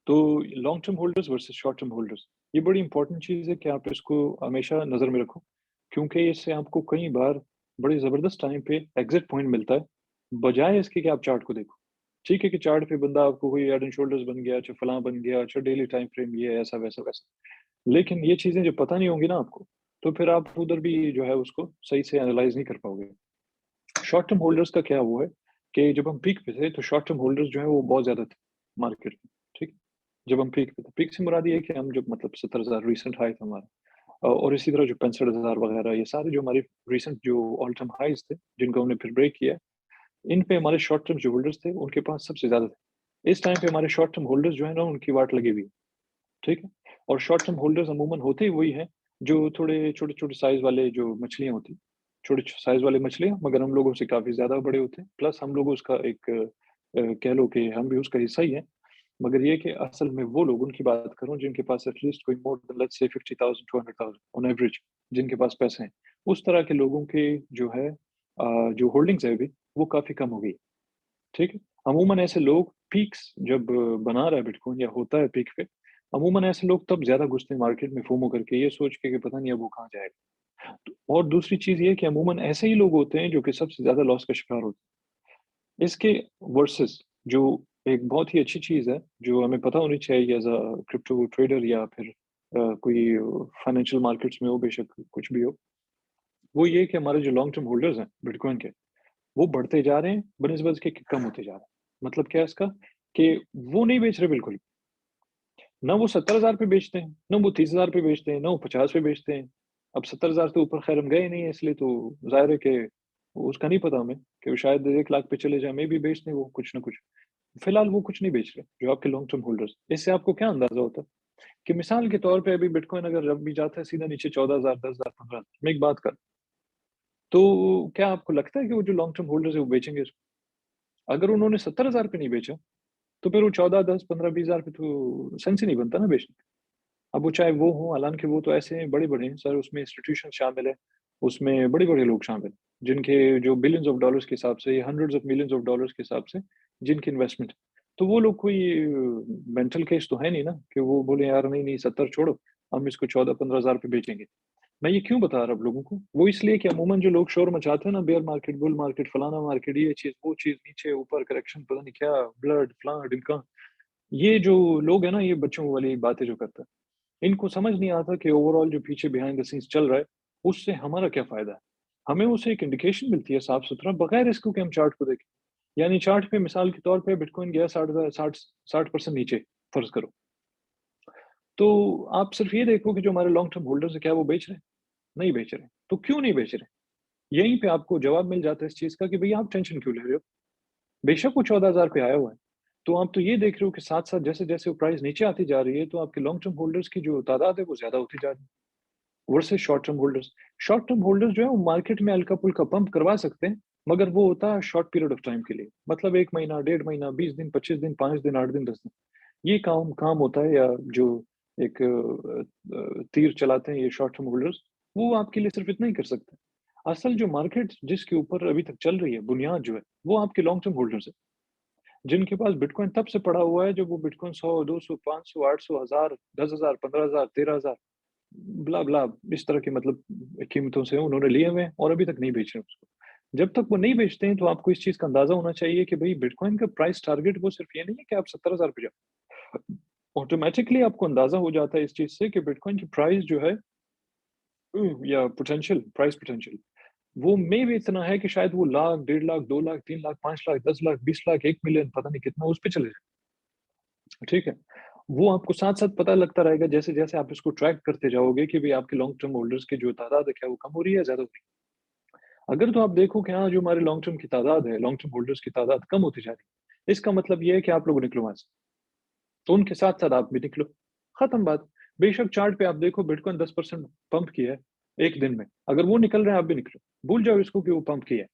तो long term holders versus short term holders, ये बड़ी इंपॉर्टेंट चीज़ है कि आप इसको हमेशा नज़र में रखो, क्योंकि इससे आपको कई बार बड़े ज़बरदस्त टाइम पे एग्ज़िट पॉइंट मिलता है, बजाए इसके कि आप चार्ट को देखो। ठीक है कि चार्ट पे बंदा आपको कोई हेड एंड शोल्डर्स बन गया, अच्छा फलाँ बन गया, अच्छा डेली टाइम फ्रेम ये है, ऐसा, वैसा, वैसा। लेकिन ये चीज़ें जब पता नहीं होंगी ना आपको, तो फिर आप उधर भी जो है उसको सही से एनालाइज़ नहीं कर पाओगे। शॉर्ट टर्म होल्डर्स का क्या वो है कि जब हम पीक पे थे, तो शॉर्ट टर्म होल्डर्स जो हैं वो बहुत ज़्यादा थे मार्केट में, ठीक है? जब हम पीक पे थे। पीक से मुराद ये है कि हम जब मतलब 70,000 रीसेंट हाई था हमारा और इसी तरह जो 65,000 वगैरह ये सारे जो हमारे रीसेंट जो ऑल टाइम हाइज़ थे, जिनको हमने फिर ब्रेक किया, इन पे हमारे शॉर्ट टर्म जो होल्डर्स थे, उनके पास सबसे ज़्यादा थे। इस टाइम पे हमारे शॉर्ट टर्म होल्डर्स जो है ना, उनकी वाट लगी हुई है, ठीक है? और शॉर्ट टर्म होल्डर्स अमूमन होते ही वही हैं, जो थोड़े छोटे-छोटे साइज़ वाले जो मछलियाँ होती हैं, छोटे साइज़ वाले मछलियाँ मगर हम लोगों से काफ़ी ज़्यादा बड़े होते हैं। प्लस हम लोग उसका एक कह लो कि हम भी उसका हिस्सा ही हैं। मगर ये है कि असल में वो लोग उनकी बात करूँ जिनके पास एटलीस्ट कोई more than let's say 50,000 200,000 on average जिनके पास पैसे हैं। उस तरह के लोगों के जो है जो होल्डिंग्स है अभी, वो काफ़ी कम हो गई, ठीक है? अमूमन ऐसे लोग पीक्स जब बना रहा है बिटकॉइन या होता है पीक पे, अमूमन ऐसे लोग तब ज़्यादा घुसते हैं मार्केट में फोमो करके ये सोच के कि पता नहीं अब वो कहाँ जाएगा। तो और दूसरी चीज़ ये है कि अमूमन ऐसे ही लोग होते हैं जो कि सबसे ज़्यादा लॉस का शिकार होते हैं। इसके वर्सेस जो एक बहुत ही अच्छी चीज़ है, जो हमें पता होनी चाहिए एज़ अ क्रिप्टो ट्रेडर या फिर कोई फाइनेंशियल मार्केट्स में हो बेशक कुछ भी हो, वो ये है कि हमारे जो लॉन्ग टर्म होल्डर्स हैं बिटकॉइन के, वो बढ़ते जा रहे हैं बनिस्बत इसके कि कम होते जा रहे हैं। मतलब क्या है इसका कि वो नहीं बेच रहे बिल्कुल। ना वो 70,000 पे बेचते हैं, ना वो 30,000 पे बेचते हैं, ना वो 50 पे बेचते हैं। अब 70,000 से ऊपर खैर हम गए नहीं है, इसलिए तो ज़ाहिर है कि उसका नहीं पता हमें कि वो शायद 1 लाख पे चले जाएँ, मेबी बेच दें वो कुछ ना कुछ। फिलहाल वो कुछ नहीं बेच रहे, जो आपके लॉन्ग टर्म होल्डर्स। इससे आपको क्या अंदाज़ा होता है कि मिसाल के तौर पे अभी बिटकॉइन अगर जब भी जाता है सीधा नीचे 14,000, 10,000, 15,000, मैं एक बात करूँ, तो क्या आपको लगता है कि वो जो लॉन्ग टर्म होल्डर्स है वो बेचेंगे इसको? अगर उन्होंने 70,000 पे नहीं बेचा, तो फिर वो 14, 10, 15, 20,000 पे तो सेंस ही नहीं बनता ना बेचने का। अब वो चाहे वो हो, हालाँकि वो तो ऐसे बड़े-बड़े हैं सर, उसमें इंस्टीट्यूशन शामिल है, उसमें बड़े-बड़े लोग शामिल हैं, जिनके जो बिलियंस ऑफ डॉलर्स के हिसाब से या hundreds of millions of dollars के हिसाब से जिनकी इन्वेस्टमेंट है। तो वो लोग कोई मेंटल केस तो है नहीं ना कि वो बोले यार नहीं-नहीं 70 छोड़ो, हम इसको 14-15 हज़ार पे बेचेंगे। मैं ये क्यों बता रहा हूँ आप लोगों को? वो इसलिए कि अमूमन जो लोग शोर मचाते हैं ना बेयर मार्केट, बुल मार्केट, फलाना मार्केट, ये चीज़, वो चीज़, नीचे, ऊपर, करेक्शन, पता नहीं क्या, ब्लड, फलाना-ढिमका, ये जो लोग हैं ना, ये बच्चों वाली बातें जो करते हैं। इनको समझ नहीं आता कि ओवरऑल जो पीछे बिहाइंड द सीन्स चल रहा है, उससे हमारा क्या फ़ायदा है? हमें उससे एक इंडिकेशन मिलती है साफ-सुथरा बगैर इसको कि हम चार्ट को देखें। यानी चार्ट पे मिसाल के तौर पे बिटकॉइन गया 60% नीचे, फ़र्ज़ करो। तो आप सिर्फ़ ये देखो कि जो हमारे लॉन्ग टर्म होल्डर्स हैं, क्या वो बेच रहे हैं? नहीं बेच रहे। तो क्यों नहीं बेच रहे? यहीं पे आपको जवाब मिल जाता है इस चीज़ का कि भैया आप टेंशन क्यों ले रहे हो? बेशक वो 14,000 पे आया हुआ है। तो आप तो ये देख रहे हो कि साथ-साथ जैसे-जैसे वो प्राइस नीचे आती जा रही है, तो आपके लॉन्ग टर्म होल्डर्स की जो तादाद है, वो ज़्यादा होती जा रही है। Versus short term holders. Short term holders जो है वो मार्केट में हल्का-फुल्का पंप करवा सकते हैं, मगर वो होता है शॉर्ट पीरियड ऑफ टाइम के लिए। मतलब 1 महीना, डेढ़ महीना, 20 दिन, 25 दिन, 5 दिन, 8 दिन, 10 दिन। ये काम काम होता है या जो एक तीर चलाते हैं ये शॉर्ट टर्म होल्डर्स, वो आपके लिए सिर्फ़ इतना ही कर सकते हैं। असल जो मार्केट जिसके ऊपर अभी तक चल रही है, बुनियाद जो है, वो आपके लॉन्ग टर्म होल्डर्स हैं, जिनके पास बिटकॉइन तब से पड़ा हुआ है जब वो बिटकॉइन 100, 200, 500, 800, 1000, 10,000, 15,000, 13,000 ब्ला-ब्ला इस तरह की मतलब कीमतों से उन्होंने लिए हुए हैं और अभी तक नहीं बेच रहे हैं उसको। जब तक वो नहीं बेचते हैं तो आपको इस चीज़ का अंदाज़ा होना चाहिए कि भई बिटकॉइन का प्राइस टारगेट वो सिर्फ़ ये नहीं है कि आप 70,000 पे जाओ। ऑटोमैटिकली आपको अंदाज़ा हो जाता है इस चीज़ से कि बिटकॉइन की प्राइस जो है या पोटेंशियल प्राइस पोटेंशियल वो मे भी इतना है कि शायद वो लाख, डेढ़ लाख, 2 लाख, 3 लाख, 5 लाख, 10 लाख, 20 लाख, 1 मिलियन पता नहीं कितना उस पे चले जाए, ठीक है? वो आपको साथ-साथ पता लगता रहेगा जैसे-जैसे आप इसको ट्रैक करते जाओगे कि भई आपके लॉन्ग टर्म होल्डर्स की जो तादाद है क्या वो कम हो रही है या ज़्यादा हो रही है? अगर तो आप देखो कि हाँ, जो हमारे लॉन्ग टर्म की तादाद है, लॉन्ग टर्म होल्डर्स की तादाद कम होती जा रही है, इसका मतलब ये है कि आप लोग निकलो वहाँ से। तो उनके साथ-साथ आप भी निकलो, खत्म बात। बेशक चार्ट पे आप देखो बिटकॉइन 10% पंप किया है, 1 दिन में। अगर वो निकल रहे हैं, आप भी निकलो। भूल जाओ इसको कि वो पंप किया है,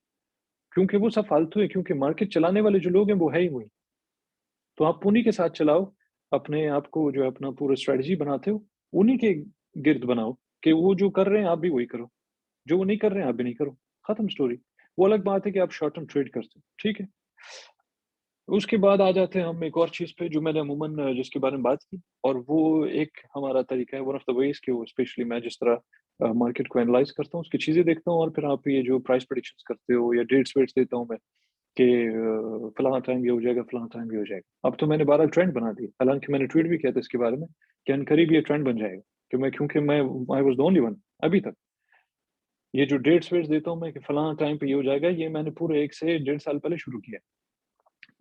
क्योंकि वो सब फालतू है, क्योंकि मार्केट चलाने वाले जो लोग हैं, वो है ही वही। तो आप उन्हीं के साथ चलाओ, अपने आप को जो है अपना पूरा स्ट्रैटेजी बनाते हो, उन्हीं के गिर्द बनाओ कि वो जो कर रहे हैं, आप भी वही करो। जो वो नहीं कर रहे हैं, आप भी नहीं करो। खत्म स्टोरी। वो अलग बात है कि आप शॉर्ट टर्म ट्रेड करते हो, ठीक है? उसके बाद आ जाते हैं हम एक और चीज़ पे जो मैंने अमूमन जिसके बारे में बात की और वो एक हमारा तरीका है वन ऑफ द वेज़ कि वो स्पेशली मैं जिस तरह मार्केट को एनालाइज़ करता हूँ, उसकी चीज़ें देखता हूँ और फिर आप ये जो प्राइस प्रेडिक्शंस करते हो या डेट्स-वेट्स देता हूँ मैं कि फलाना टाइम ये हो जाएगा, फलाना टाइम ये हो जाएगा। अब तो मैंने 12 ट्रेंड बना दिए, हालाँकि मैंने ट्वीट भी किया था इसके बारे में कि अनकरीब ये ट्रेंड बन जाएगा क्योंकि मैं I was the only one अभी तक। ये जो डेट्स-वेट्स देता हूँ मैं कि फलाना टाइम पे ये हो जाएगा, ये मैंने पूरे 1 से डेढ़ साल पहले शुरू किया है।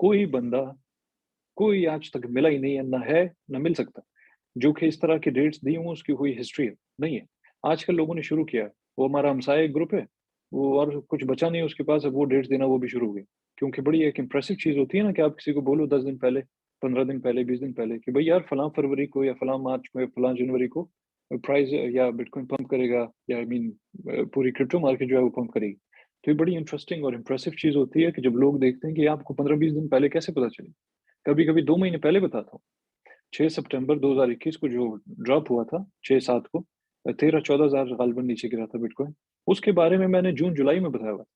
कोई बंदा कोई आज तक मिला ही नहीं है, ना है, ना मिल सकता, जो कि इस तरह की डेट्स दी हों, उसकी कोई हिस्ट्री है, नहीं है। आजकल लोगों ने शुरू किया है, वो हमारा हमसाया एक ग्रुप है, वो और कुछ बचा नहीं है उसके पास, अब वो डेट्स देना वो भी शुरू हो गए। क्योंकि बड़ी एक इम्प्रेसिव चीज़ होती है ना कि आप किसी को बोलो 10 दिन पहले, 15 दिन पहले, 20 दिन पहले कि भई यार फलाँ फरवरी को या फलाँ मार्च को या फलाँ जनवरी को प्राइस या बिटकॉइन पंप करेगा या आई मीन पूरी क्रिप्टो मार्केट जो है वो पंप करेगी। तो ये बड़ी इंटरेस्टिंग और इम्प्रेसिव चीज़ होती है कि जब लोग देखते हैं कि आपको 15-20 दिन पहले कैसे पता चली? कभी-कभी 2 महीने पहले बताता हूँ। 6 सितंबर 2021 को जो ड्रॉप हुआ था 6-7 को 13-14,000 गालिबन नीचे गिरा था बिटकॉइन। उसके बारे में मैंने जून-जुलाई में बताया हुआ था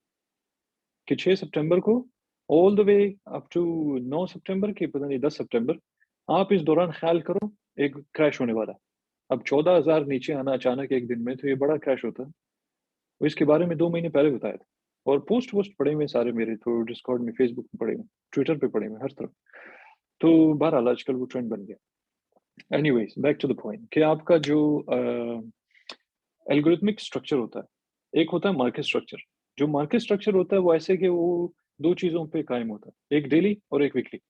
कि 6 सितंबर को all the way up to 9 सितंबर की पता नहीं 10 सितंबर आप इस दौरान ख़्याल करो एक क्रैश होने वाला है। अब 14,000 नीचे आना अचानक एक दिन में तो ये बड़ा क्रैश होता है। तो इसके बारे में 2 महीने पहले बताया था और पोस्ट-वोस्ट पड़े हुए हैं सारे मेरे तो डिस्कॉर्ड में, फेसबुक पे पड़े हुए हैं, ट्विटर पे पड़े हुए हैं, हर तरफ। तो बहरहाल आजकल वो ट्रेंड बन गया। Anyways back to the point कि आपका जो एल्गोरिथमिक स्ट्रक्चर होता है, एक होता है मार्केट स्ट्रक्चर। जो मार्केट स्ट्रक्चर होता है वो ऐसे कि वो 2 चीज़ों पे कायम होता है, एक डेली और एक वीकली।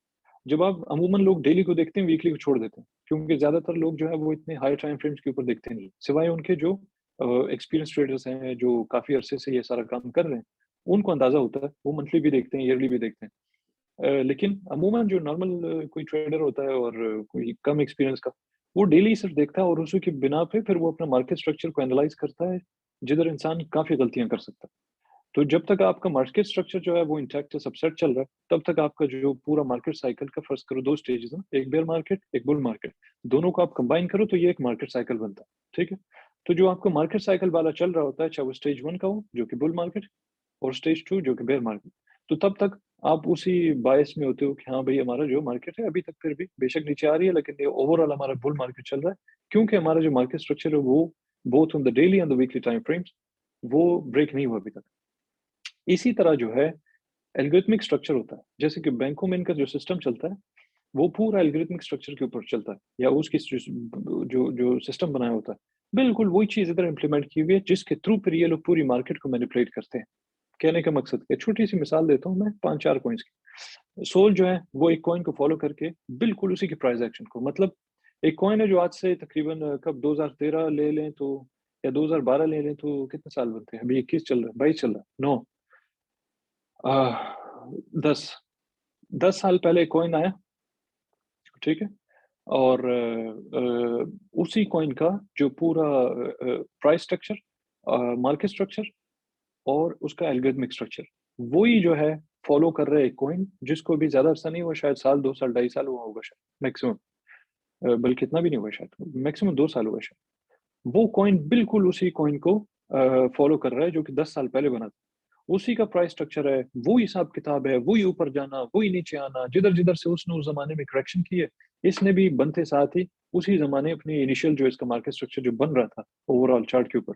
जब आप अमूमन लोग डेली को देखते हैं, वीकली को छोड़ देते हैं, क्योंकि ज़्यादातर लोग जो है वो इतने हाई टाइम फ्रेम्स के ऊपर देखते नहीं, सिवाय उनके जो एक्सपीरियंस ट्रेडर्स हैं, जो काफ़ी अरसे से ये सारा काम कर रहे हैं, उनको अंदाज़ा होता है, वो मंथली भी देखते हैं, ईयरली भी देखते हैं। लेकिन अमूमन जो नॉर्मल कोई ट्रेडर होता है और कोई कम एक्सपीरियंस का, वो डेली सिर्फ देखता है और उसी की बिना पे फिर वो अपना मार्केट स्ट्रक्चर को एनालाइज़ करता है, जिधर इंसान काफ़ी गलतियाँ कर सकता है। तो जब तक आपका मार्केट स्ट्रक्चर जो है वो इंटैक्ट है, सब सेट चल रहा है, तब तक आपका जो पूरा मार्केट साइकिल का फ़र्ज़ करो 2 स्टेजेस हैं, एक बेयर मार्केट, एक बुल मार्केट। दोनों को आप कंबाइन करो तो ये एक मार्केट साइकिल बनता है, ठीक है? तो जो आपका मार्केट साइकिल वाला चल रहा होता है, चाहे वो स्टेज 1 का हो, जो कि बुल मार्केट और स्टेज 2 जो कि बेयर मार्केट। तो तब तक आप उसी बायस में होते हो कि हाँ भाई, हमारा जो मार्केट है अभी तक फिर भी बेशक नीचे आ रही है, लेकिन ये ओवरऑल हमारा बुल मार्केट चल रहा है, क्योंकि हमारा जो मार्केट स्ट्रक्चर है वो both on the daily and the weekly time frames वो ब्रेक नहीं हुआ अभी तक। इसी तरह जो है एल्गोरिथमिक स्ट्रक्चर होता है, जैसे कि बैंकों में इनका जो सिस्टम चलता है, वो पूरा एल्गोरिथमिक स्ट्रक्चर के ऊपर चलता है, या उसकी जो जो सिस्टम बनाया होता है, बिल्कुल वही चीज़ इधर इम्प्लीमेंट की हुई है, जिसके थ्रू फिर ये लोग पूरी मार्केट को मैनिपुलेट करते हैं। कहने का मकसद क्या है, छोटी-सी मिसाल देता हूँ मैं 5-4 कॉइन्स की। सोल जो है, वो एक कॉइन को फ़ॉलो करके बिल्कुल उसी के प्राइस एक्शन को, मतलब एक कॉइन है जो आज से तकरीबन कब 2013 ले लें तो, या 2012 ले लें तो कितने साल बनते हैं? अभी 21 चल रहा है, 22 चल रहा है, 9 10 10 साल पहले एक कॉइन आया, ठीक है? और उसी कॉइन का जो पूरा प्राइस स्ट्रक्चर, मार्केट स्ट्रक्चर और उसका एल्गोरिथमिक स्ट्रक्चर, वो ही जो है फॉलो कर रहा है एक कॉइन, जिसको अभी ज़्यादा अरसा नहीं हुआ, शायद साल, 2 साल, 2.5 साल हुआ होगा शायद मैक्सिमम, बल्कि इतना भी नहीं हुआ शायद, मैक्सिमम 2 साल हुआ शायद। वो कॉइन बिल्कुल उसी कॉइन को फॉलो कर रहा है जो कि 10 साल पहले बना था। उसी का प्राइस स्ट्रक्चर है, वही हिसाब-किताब है, वही ऊपर जाना, वही नीचे आना, जिधर-जिधर से उसने उस ज़माने में करेक्शन की है, इसने भी बनते साथ ही उसी ज़माने अपनी इनिशियल जो इसका मार्केट स्ट्रक्चर जो बन रहा था ओवरऑल चार्ट के ऊपर,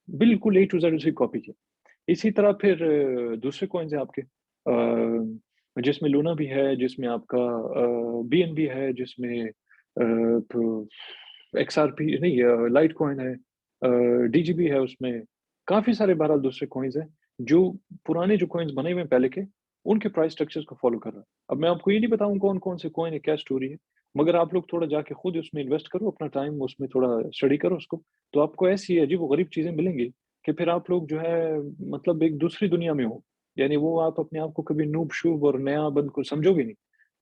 बिल्कुल ए टू ज़ेड उसी कॉपी किया। इसी तरह फिर दूसरे कॉइन्स हैं आपके, जिसमें लूना भी है, जिसमें आपका बीएनबी है, जिसमें तो एक्सआरपी नहीं, लाइट कॉइन है, डीजीबी है उसमें, काफ़ी सारे बहरहाल दूसरे कॉइन्स हैं, जो पुराने जो कॉइन्स बने हुए हैं पहले के, उनके प्राइस स्ट्रक्चर्स को फ़ॉलो कर रहा है। अब मैं आपको ये नहीं बताऊँ कौन-कौन से कॉइन है, क्या स्टोरी है, मगर आप लोग थोड़ा जाके खुद उसमें इन्वेस्ट करो, अपना टाइम उसमें थोड़ा स्टडी करो उसको, तो आपको ऐसी अजीब-ओ-गरीब चीज़ें मिलेंगी कि फिर आप लोग जो है मतलब एक दूसरी दुनिया में हो। यानी वो आप अपने आप को कभी नूब-शूब और नयापन को समझोगे नहीं।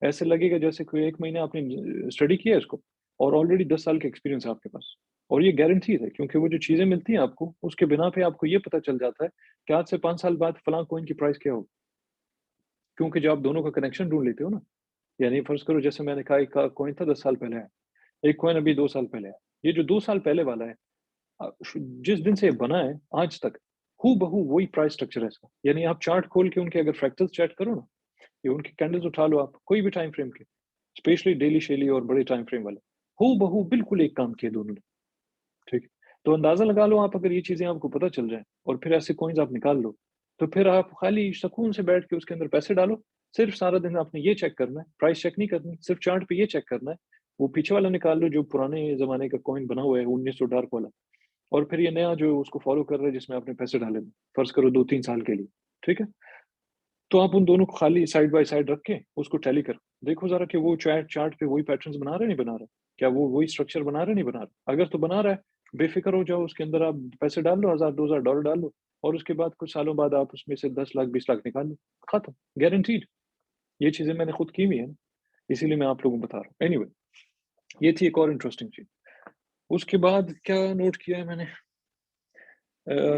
ऐसे लगेगा जैसे कोई 1 महीना आपने स्टडी किया है इसको और ऑलरेडी 10 साल का एक्सपीरियंस है आपके पास। और ये गारंटीड है, क्योंकि वो जो चीज़ें मिलती हैं आपको, उसके बिना पे आपको ये पता चल जाता है कि आज से 5 साल बाद फलाँ कॉइन की प्राइस क्या होगी। क्योंकि जब आप दोनों का कनेक्शन ढूँढ लेते हो ना, यानी फ़र्ज़ करो जैसे मैंने कहा एक कॉइन था 10 साल पहले आया, एक कॉइन अभी 2 साल पहले आया। ये जो 2 साल पहले वाला है, जिस दिन से ये बना है आज तक, हूबहू वही प्राइस स्ट्रक्चर है इसका। यानी आप चार्ट खोल के उनके अगर फ्रैक्टल्स चेक करो ना, या उनकी कैंडल्स उठा लो आप, कोई भी टाइम फ्रेम के, स्पेशली डेली, शेली और बड़े टाइम फ्रेम वाले, हूबहू बिल्कुल एक काम किए दोनों ने, ठीक है? तो अंदाज़ा लगा लो आप, अगर ये चीज़ें आपको पता चल जाएँ और फिर ऐसे कॉइन्स आप निकाल लो, तो फिर आप खाली सुकून से बैठ के उसके अंदर पैसे डालो, सिर्फ़ सारा दिन आपने ये चेक करना है, प्राइस चेक नहीं करनी, सिर्फ़ चार्ट पे ये चेक करना है, वो पीछे वाला निकाल लो जो पुराने ज़माने का कॉइन बना हुआ है 1900 डार्क वाला। और फिर ये नया जो उसको फ़ॉलो कर रहा है जिसमें आपने पैसे डाले थे, फ़र्ज़ करो 2-3 साल के लिए, ठीक है? तो आप उन दोनों को खाली साइड बाय साइड रख के उसको टैली करो। देखो ज़रा कि वो चार्ट चार्ट पे वही पैटर्न्स बना रहा है, नहीं बना रहा? क्या वो वही स्ट्रक्चर बना रहा है, नहीं बना रहा? अगर तो बना रहा है, बेफ़िक्र हो जाओ, उसके अंदर आप पैसे डाल लो, $1000-$2000 डाल लो और उसके बाद कुछ सालों बाद आप उसमें से 10 लाख 20 लाख निकाल लो, खत्म, गारंटीड। ये चीज़ें मैंने खुद की हुई हैं, इसीलिए मैं आप लोगों को बता रहा हूँ। एनीवे, ये थी एक और इंटरेस्टिंग चीज़। उसके बाद क्या नोट किया है मैंने?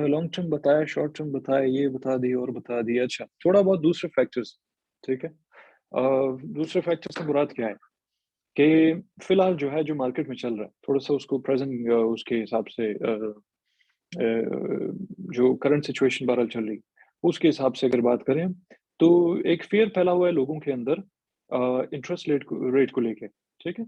लॉन्ग टर्म बताया, शॉर्ट टर्म बताया, ये बता दिया और बता दिया। अच्छा, थोड़ा बहुत दूसरे फैक्टर्स, ठीक है? दूसरे फैक्टर से मुराद क्या है कि फिलहाल जो है, जो मार्केट में चल रहा है, थोड़ा-सा उसको प्रेज़ेंट उसके हिसाब से जो करंट सिचुएशन बहरहाल चल रही है, उसके हिसाब से अगर बात करें, तो एक फ़ियर फैला हुआ है लोगों के अंदर इंटरेस्ट रेट को लेके, ठीक है?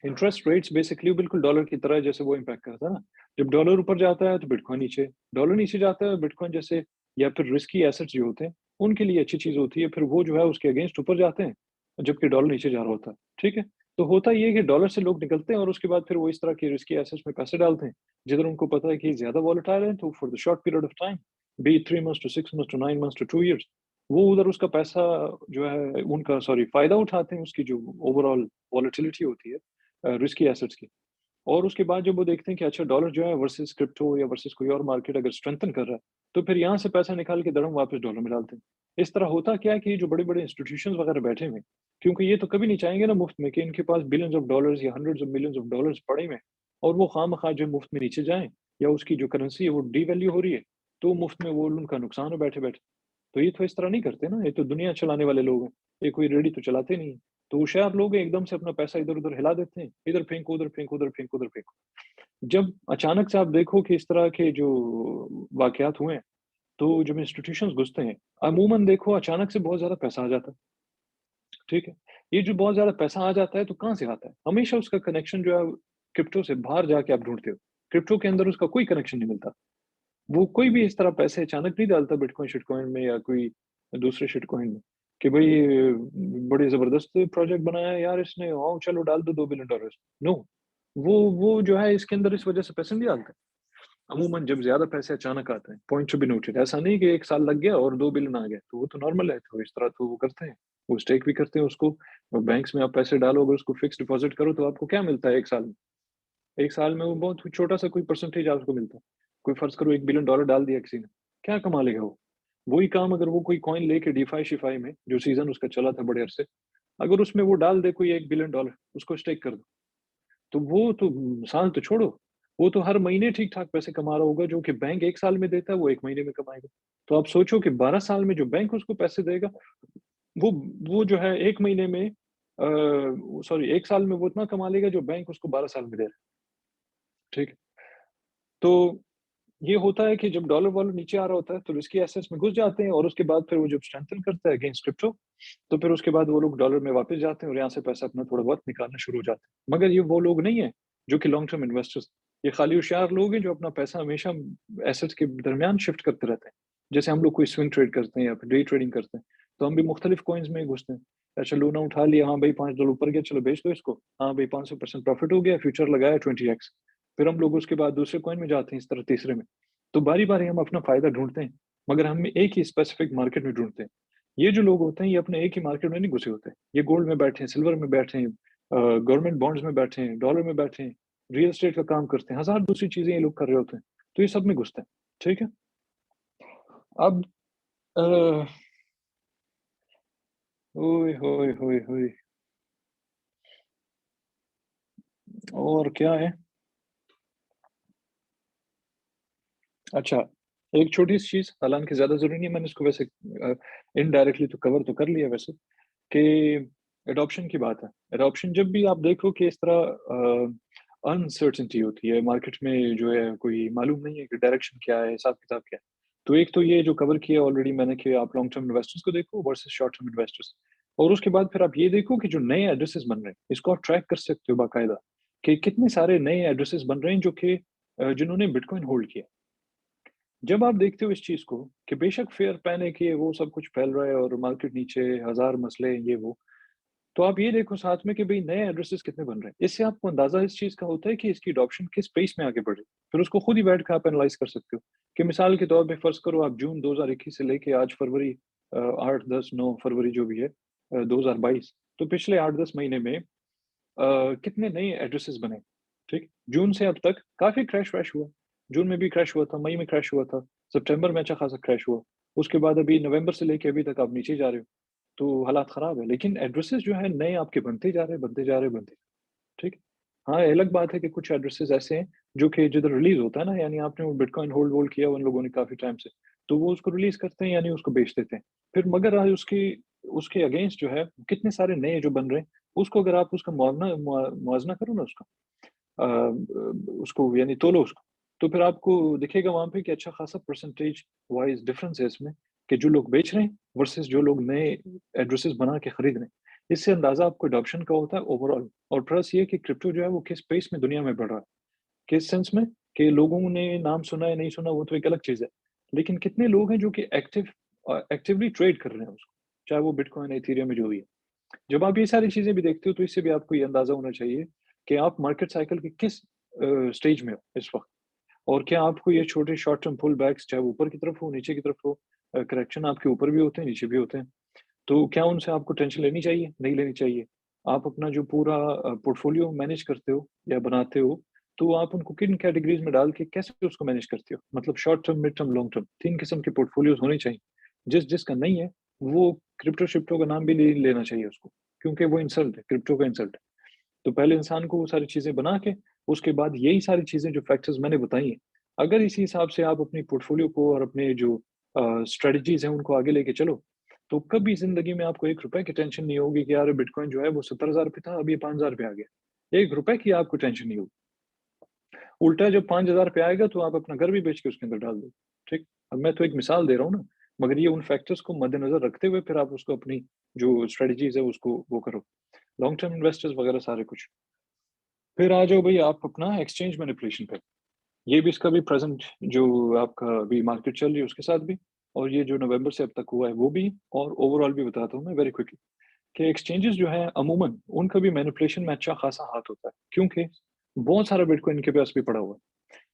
इंटरेस्ट रेट्स बेसिकली बिल्कुल डॉलर की तरह है, जैसे वो इम्पैक्ट करता है ना। जब डॉलर ऊपर जाता है तो बिटकॉइन नीचे, डॉलर नीचे जाता है बिटकॉइन जैसे, या फिर रिस्की एसेट्स जो होते हैं, उनके लिए अच्छी चीज़ होती है, फिर वो जो है उसके अगेंस्ट ऊपर जाते हैं, जबकि डॉलर नीचे जा रहा होता है, ठीक है? तो होता ये है कि डॉलर से लोग निकलते हैं और उसके बाद फिर वो इस तरह के रिस्की एसेट्स में पैसे डालते हैं, जिधर उनको पता है कि ज़्यादा वोलेटाइल है, तो for the short period of time, be it 3 months to 6 months to 9 months to 2 years, वो उधर उसका पैसा जो है उनका फ़ायदा उठाते हैं उसकी जो ओवरऑल वॉलेटिलिटी होती है रिस्की एसेट्स की। और उसके बाद जब वो देखते हैं कि अच्छा डॉलर जो है वर्सेस क्रिप्टो या वर्सेस कोई और मार्केट अगर स्ट्रेंथन कर रहा है, तो फिर यहाँ से पैसा निकाल के दरअसल वापस डॉलर में डालते हैं। इस तरह होता क्या है कि ये जो बड़े-बड़े इंस्टीट्यूशंस वगैरह बैठे हुए हैं, क्योंकि ये तो कभी नहीं चाहेंगे ना मुफ्त में कि इनके पास बिलियंस ऑफ डॉलर्स या hundreds of millions of dollars पड़े हुए हैं और वो खामखा जो मुफ्त में नीचे जाएँ या उसकी जो करेंसी है वो डीवैल्यू हो रही है, तो मुफ्त में वो उनका नुकसान है बैठे-बैठे। तो ये तो इस तरह नहीं करते ना, ये तो दुनिया चलाने वाले लोग हैं, ये कोई रेडी तो चलाते नहीं हैं। तो होशियार लोग हैं एकदम से अपना पैसा इधर-उधर हिला देते हैं, इधर फेंको, उधर फेंको, उधर फेंको, उधर फेंको। जब अचानक से आप देखो कि इस तरह के जो वाक़यात हुए हैं, तो जब इंस्टीट्यूशंस घुसते हैं, अमूमन देखो अचानक से बहुत ज़्यादा पैसा आ जाता है, ठीक है? ये जो बहुत ज़्यादा पैसा आ जाता है, तो कहाँ से आता है? हमेशा उसका कनेक्शन जो है क्रिप्टो से बाहर जाके आप ढूँढते हो। क्रिप्टो के अंदर उसका कोई कनेक्शन नहीं मिलता। वो कोई भी इस तरह पैसे अचानक नहीं डालता बिटकॉइन-शिटकॉइन में या कोई दूसरे शिटकॉइन में, कि भई बड़ी ज़बरदस्त प्रोजेक्ट बनाया है यार इसने, आओ चलो डाल दो $2 बिलियन। नो, वो जो है इसके अंदर इस वज़ह से पैसे नहीं डालते। अमूमन जब ज़्यादा पैसे अचानक आते हैं, पॉइंट टू बी नोटेड, ऐसा नहीं कि 1 साल लग गया और 2 बिलियन आ गए, तो वो तो नॉर्मल है, तो इस तरह तो वो करते हैं। वो स्टेक भी करते हैं उसको और बैंक्स में आप पैसे डालोगे, उसको फिक्स्ड डिपॉज़िट करो तो आपको क्या मिलता है 1 साल में? 1 साल में वो बहुत छोटा-सा कोई परसेंटेज आपको मिलता है। कोई फ़र्ज़ करो $1 बिलियन डाल दिया किसी ने, क्या कमा लेगा वो? वही काम अगर वो कोई कॉइन लेके डिफ़ाई-शिफ़ाई में, जो सीज़न उसका चला था बड़े अरसे, अगर उसमें वो डाल दे कोई $1 बिलियन, उसको स्टेक कर दो, तो वो तो साल तो छोड़ो, वो तो हर महीने ठीक-ठाक पैसे कमा रहा होगा, जो कि बैंक 1 साल में देता है, वो 1 महीने में कमाएगा। तो आप सोचो कि 12 साल में जो बैंक उसको पैसे देगा, वो वो जो है 1 महीने में 1 साल में वो उतना कमा लेगा जो बैंक उसको 12 साल में दे रहा है, ठीक है? तो ये होता है कि जब डॉलर-वॉलर नीचे आ रहा होता है, तो रिस्की एसेट्स में घुस जाते हैं और उसके बाद फिर वो जब स्ट्रेंथन करता है अगेंस्ट क्रिप्टो, तो फिर उसके बाद वो लोग डॉलर में वापस जाते हैं और यहाँ से पैसा अपना थोड़ा बहुत निकालना शुरू हो जाते हैं। मगर ये वो लोग नहीं हैं, जो कि लॉन्ग टर्म इन्वेस्टर्स, ये खाली होशियार लोग हैं जो अपना पैसा हमेशा एसेट्स के दरमियान शिफ्ट करते रहते हैं। जैसे हम लोग कोई स्विंग ट्रेड करते हैं या फिर डे ट्रेडिंग करते हैं, तो हम भी मुख्तलिफ कॉइन्स में घुसते हैं। अच्छा लूना उठा लिया, हाँ भाई $5 ऊपर गया, चलो बेच दो इसको। हाँ भाई 500% प्रॉफिट हो गया, फ्यूचर लगाया 20x। फिर हम लोग उसके बाद दूसरे कॉइन में जाते हैं, इस तरह तीसरे में। तो बारी-बारी हम अपना फ़ायदा ढूँढते हैं, मगर हम एक ही स्पेसिफिक मार्केट में ढूँढते हैं। ये जो लोग होते हैं, ये अपने एक ही मार्केट में नहीं घुसे होते। ये गोल्ड में बैठे हैं, सिल्वर में बैठे हैं, गवर्नमेंट बॉन्ड्स में बैठे हैं, डॉलर में बैठे हैं, रियल एस्टेट का काम करते हैं, हज़ार दूसरी चीज़ें ये लोग कर रहे होते हैं। तो ये सब में घुसते हैं, ठीक है? अब अ, ओए होए होए होए! और क्या है? अच्छा, एक छोटी-सी चीज़, हालाँकि ज़्यादा ज़रूरी नहीं है, मैंने इसको वैसे इनडायरेक्टली तो कवर तो कर लिया वैसे, कि एडॉप्शन की बात है। एडॉप्शन जब भी आप देखो कि इस तरह अनसर्टेनिटी होती है मार्केट में, जो है कोई मालूम नहीं है कि डायरेक्शन क्या है, हिसाब-किताब क्या है। तो एक तो ये जो कवर किया ऑलरेडी मैंने कि आप लॉन्ग टर्म इन्वेस्टर्स को देखो वर्सेस शॉर्ट टर्म इन्वेस्टर्स। और उसके बाद फिर आप ये देखो कि जो नए एड्रेसेस बन रहे हैं, इसको आप ट्रैक कर सकते हो बाकायदा, कि कितने सारे नए एड्रेसेस बन रहे हैं जो कि जिन्होंने बिटकॉइन होल्ड किया। जब आप देखते हो इस चीज़ को कि बेशक फेयर पैनिक है, वो सब कुछ फैल रहा है और मार्केट नीचे, हज़ार मसले हैं, ये वो। तो आप ये देखो साथ में कि भई नए एड्रेसेस कितने बन रहे हैं। इससे आपको अंदाज़ा इस चीज़ का होता है कि इसकी एडॉप्शन किस पेस में आगे बढ़ रही है। फिर उसको खुद ही बैठ के आप एनालाइज़ कर सकते हो कि मिसाल के तौर पे फ़र्ज़ करो आप जून 2021 से लेके आज फरवरी 8, 10, 9 फरवरी जो भी है 2022, तो पिछले 8-10 महीने में कितने नए एड्रेसेस बने, ठीक? जून से अब तक काफ़ी क्रैश-वैश हुआ। जून में भी क्रैश हुआ था, मई में क्रैश हुआ था, सितंबर में अच्छा खासा क्रैश हुआ। उसके बाद अभी नवंबर से लेके अभी तक आप नीचे जा रहे हो, तो हालात ख़राब है। लेकिन एड्रेसेस जो है नए आपके बनते जा रहे हैं, बनते जा रहे हैं, बनते, ठीक? हाँ, ये अलग बात है कि कुछ एड्रेसेस ऐसे हैं जो कि जिधर रिलीज़ होता है ना, यानी आपने वो बिटकॉइन होल्ड-वोल्ड किया उन लोगों ने काफ़ी टाइम से, तो वो उसको रिलीज़ करते हैं यानी उसको बेच देते हैं। फिर मगर उसकी उसके अगेंस्ट जो है कितने सारे नए जो बन रहे हैं, उसको अगर आप उसका मुआवज़ना करो ना उसका, उसको यानी तोलो उसको, तो फिर आपको दिखेगा वहाँ पे कि अच्छा खासा परसेंटेज वाइज़ डिफरेंस है इसमें, कि जो लोग बेच रहे हैं वर्सेस जो लोग नए एड्रेसेस बना के खरीद रहे हैं। इससे अंदाज़ा आपको अडॉप्शन का होता है ओवरऑल, और प्लस ये कि क्रिप्टो जो है वो किस पेस में दुनिया में बढ़ रहा है। किस सेंस में? कि लोगों ने नाम सुना है, नहीं सुना वो तो एक अलग चीज़ है। लेकिन कितने लोग हैं जो कि एक्टिवली ट्रेड कर रहे हैं उसको, चाहे वो बिटकॉइन, इथेरियम में जो भी है। जब आप ये सारी चीज़ें भी देखते हो तो इससे भी आपको ये अंदाज़ा होना चाहिए कि आप मार्केट साइकिल के किस स्टेज में हो इस वक़्त। और क्या आपको ये छोटे शॉर्ट टर्म पुल बैक्स चाहे ऊपर की तरफ हो, नीचे की तरफ हो, करेक्शन आपके ऊपर भी होते हैं, नीचे भी होते हैं। तो क्या उनसे आपको टेंशन लेनी चाहिए? नहीं लेनी चाहिए। आप अपना जो पूरा पोर्टफोलियो मैनेज करते हो या बनाते हो, तो आप उनको किन कैटेगरीज़ में डाल के कैसे उसको मैनेज करते हो? मतलब short term, mid term, long term 3 किस्म के पोर्टफोलियोज़ होने चाहिए। जिसका नहीं है, वो क्रिप्टो-शिप्टो का नाम भी नहीं लेना चाहिए उसको, क्योंकि वो इंसल्ट है, क्रिप्टो का इंसल्ट है। तो पहले इंसान को वो सारी चीज़ें बना के, उसके बाद यही सारी चीज़ें जो फैक्टर्स मैंने बताई हैं, अगर इसी हिसाब से आप अपनी पोर्टफोलियो को और अपने जो स्ट्रैटेजीज़ हैं उनको आगे लेके चलो, तो कभी ज़िंदगी में आपको ₹1 की टेंशन नहीं होगी कि यार बिटकॉइन जो है वो 70,000 पे था, अब ये 5,000 पे आ गया। ₹1 की आपको टेंशन नहीं होगी। उल्टा जब 5,000 पे आएगा तो आप अपना घर भी बेच के उसके अंदर डाल दो, ठीक? अब मैं तो एक मिसाल दे रहा हूँ ना, मगर ये उन फैक्टर्स को मद्देनज़र रखते हुए फिर आप उसको अपनी जो स्ट्रैटेजीज़ है उसको वो करो। लॉन्ग टर्म इन्वेस्टर्स वगैरह सारे कुछ। फिर आ जाओ भई आप अपना एक्सचेंज मैनिपुलेशन पे। ये भी इसका भी प्रेज़ेंट जो आपका अभी मार्केट चल रही है उसके साथ भी और ये जो नवंबर से अब तक हुआ है वो भी और ओवरऑल भी बताता हूँ मैं वेरी क्विकली कि एक्सचेंजेस जो हैं अमूमन उनका भी मैनिपुलेशन में अच्छा खासा हाथ होता है। क्योंकि बहुत सारा बिटकॉइन इनके पास भी पड़ा हुआ है।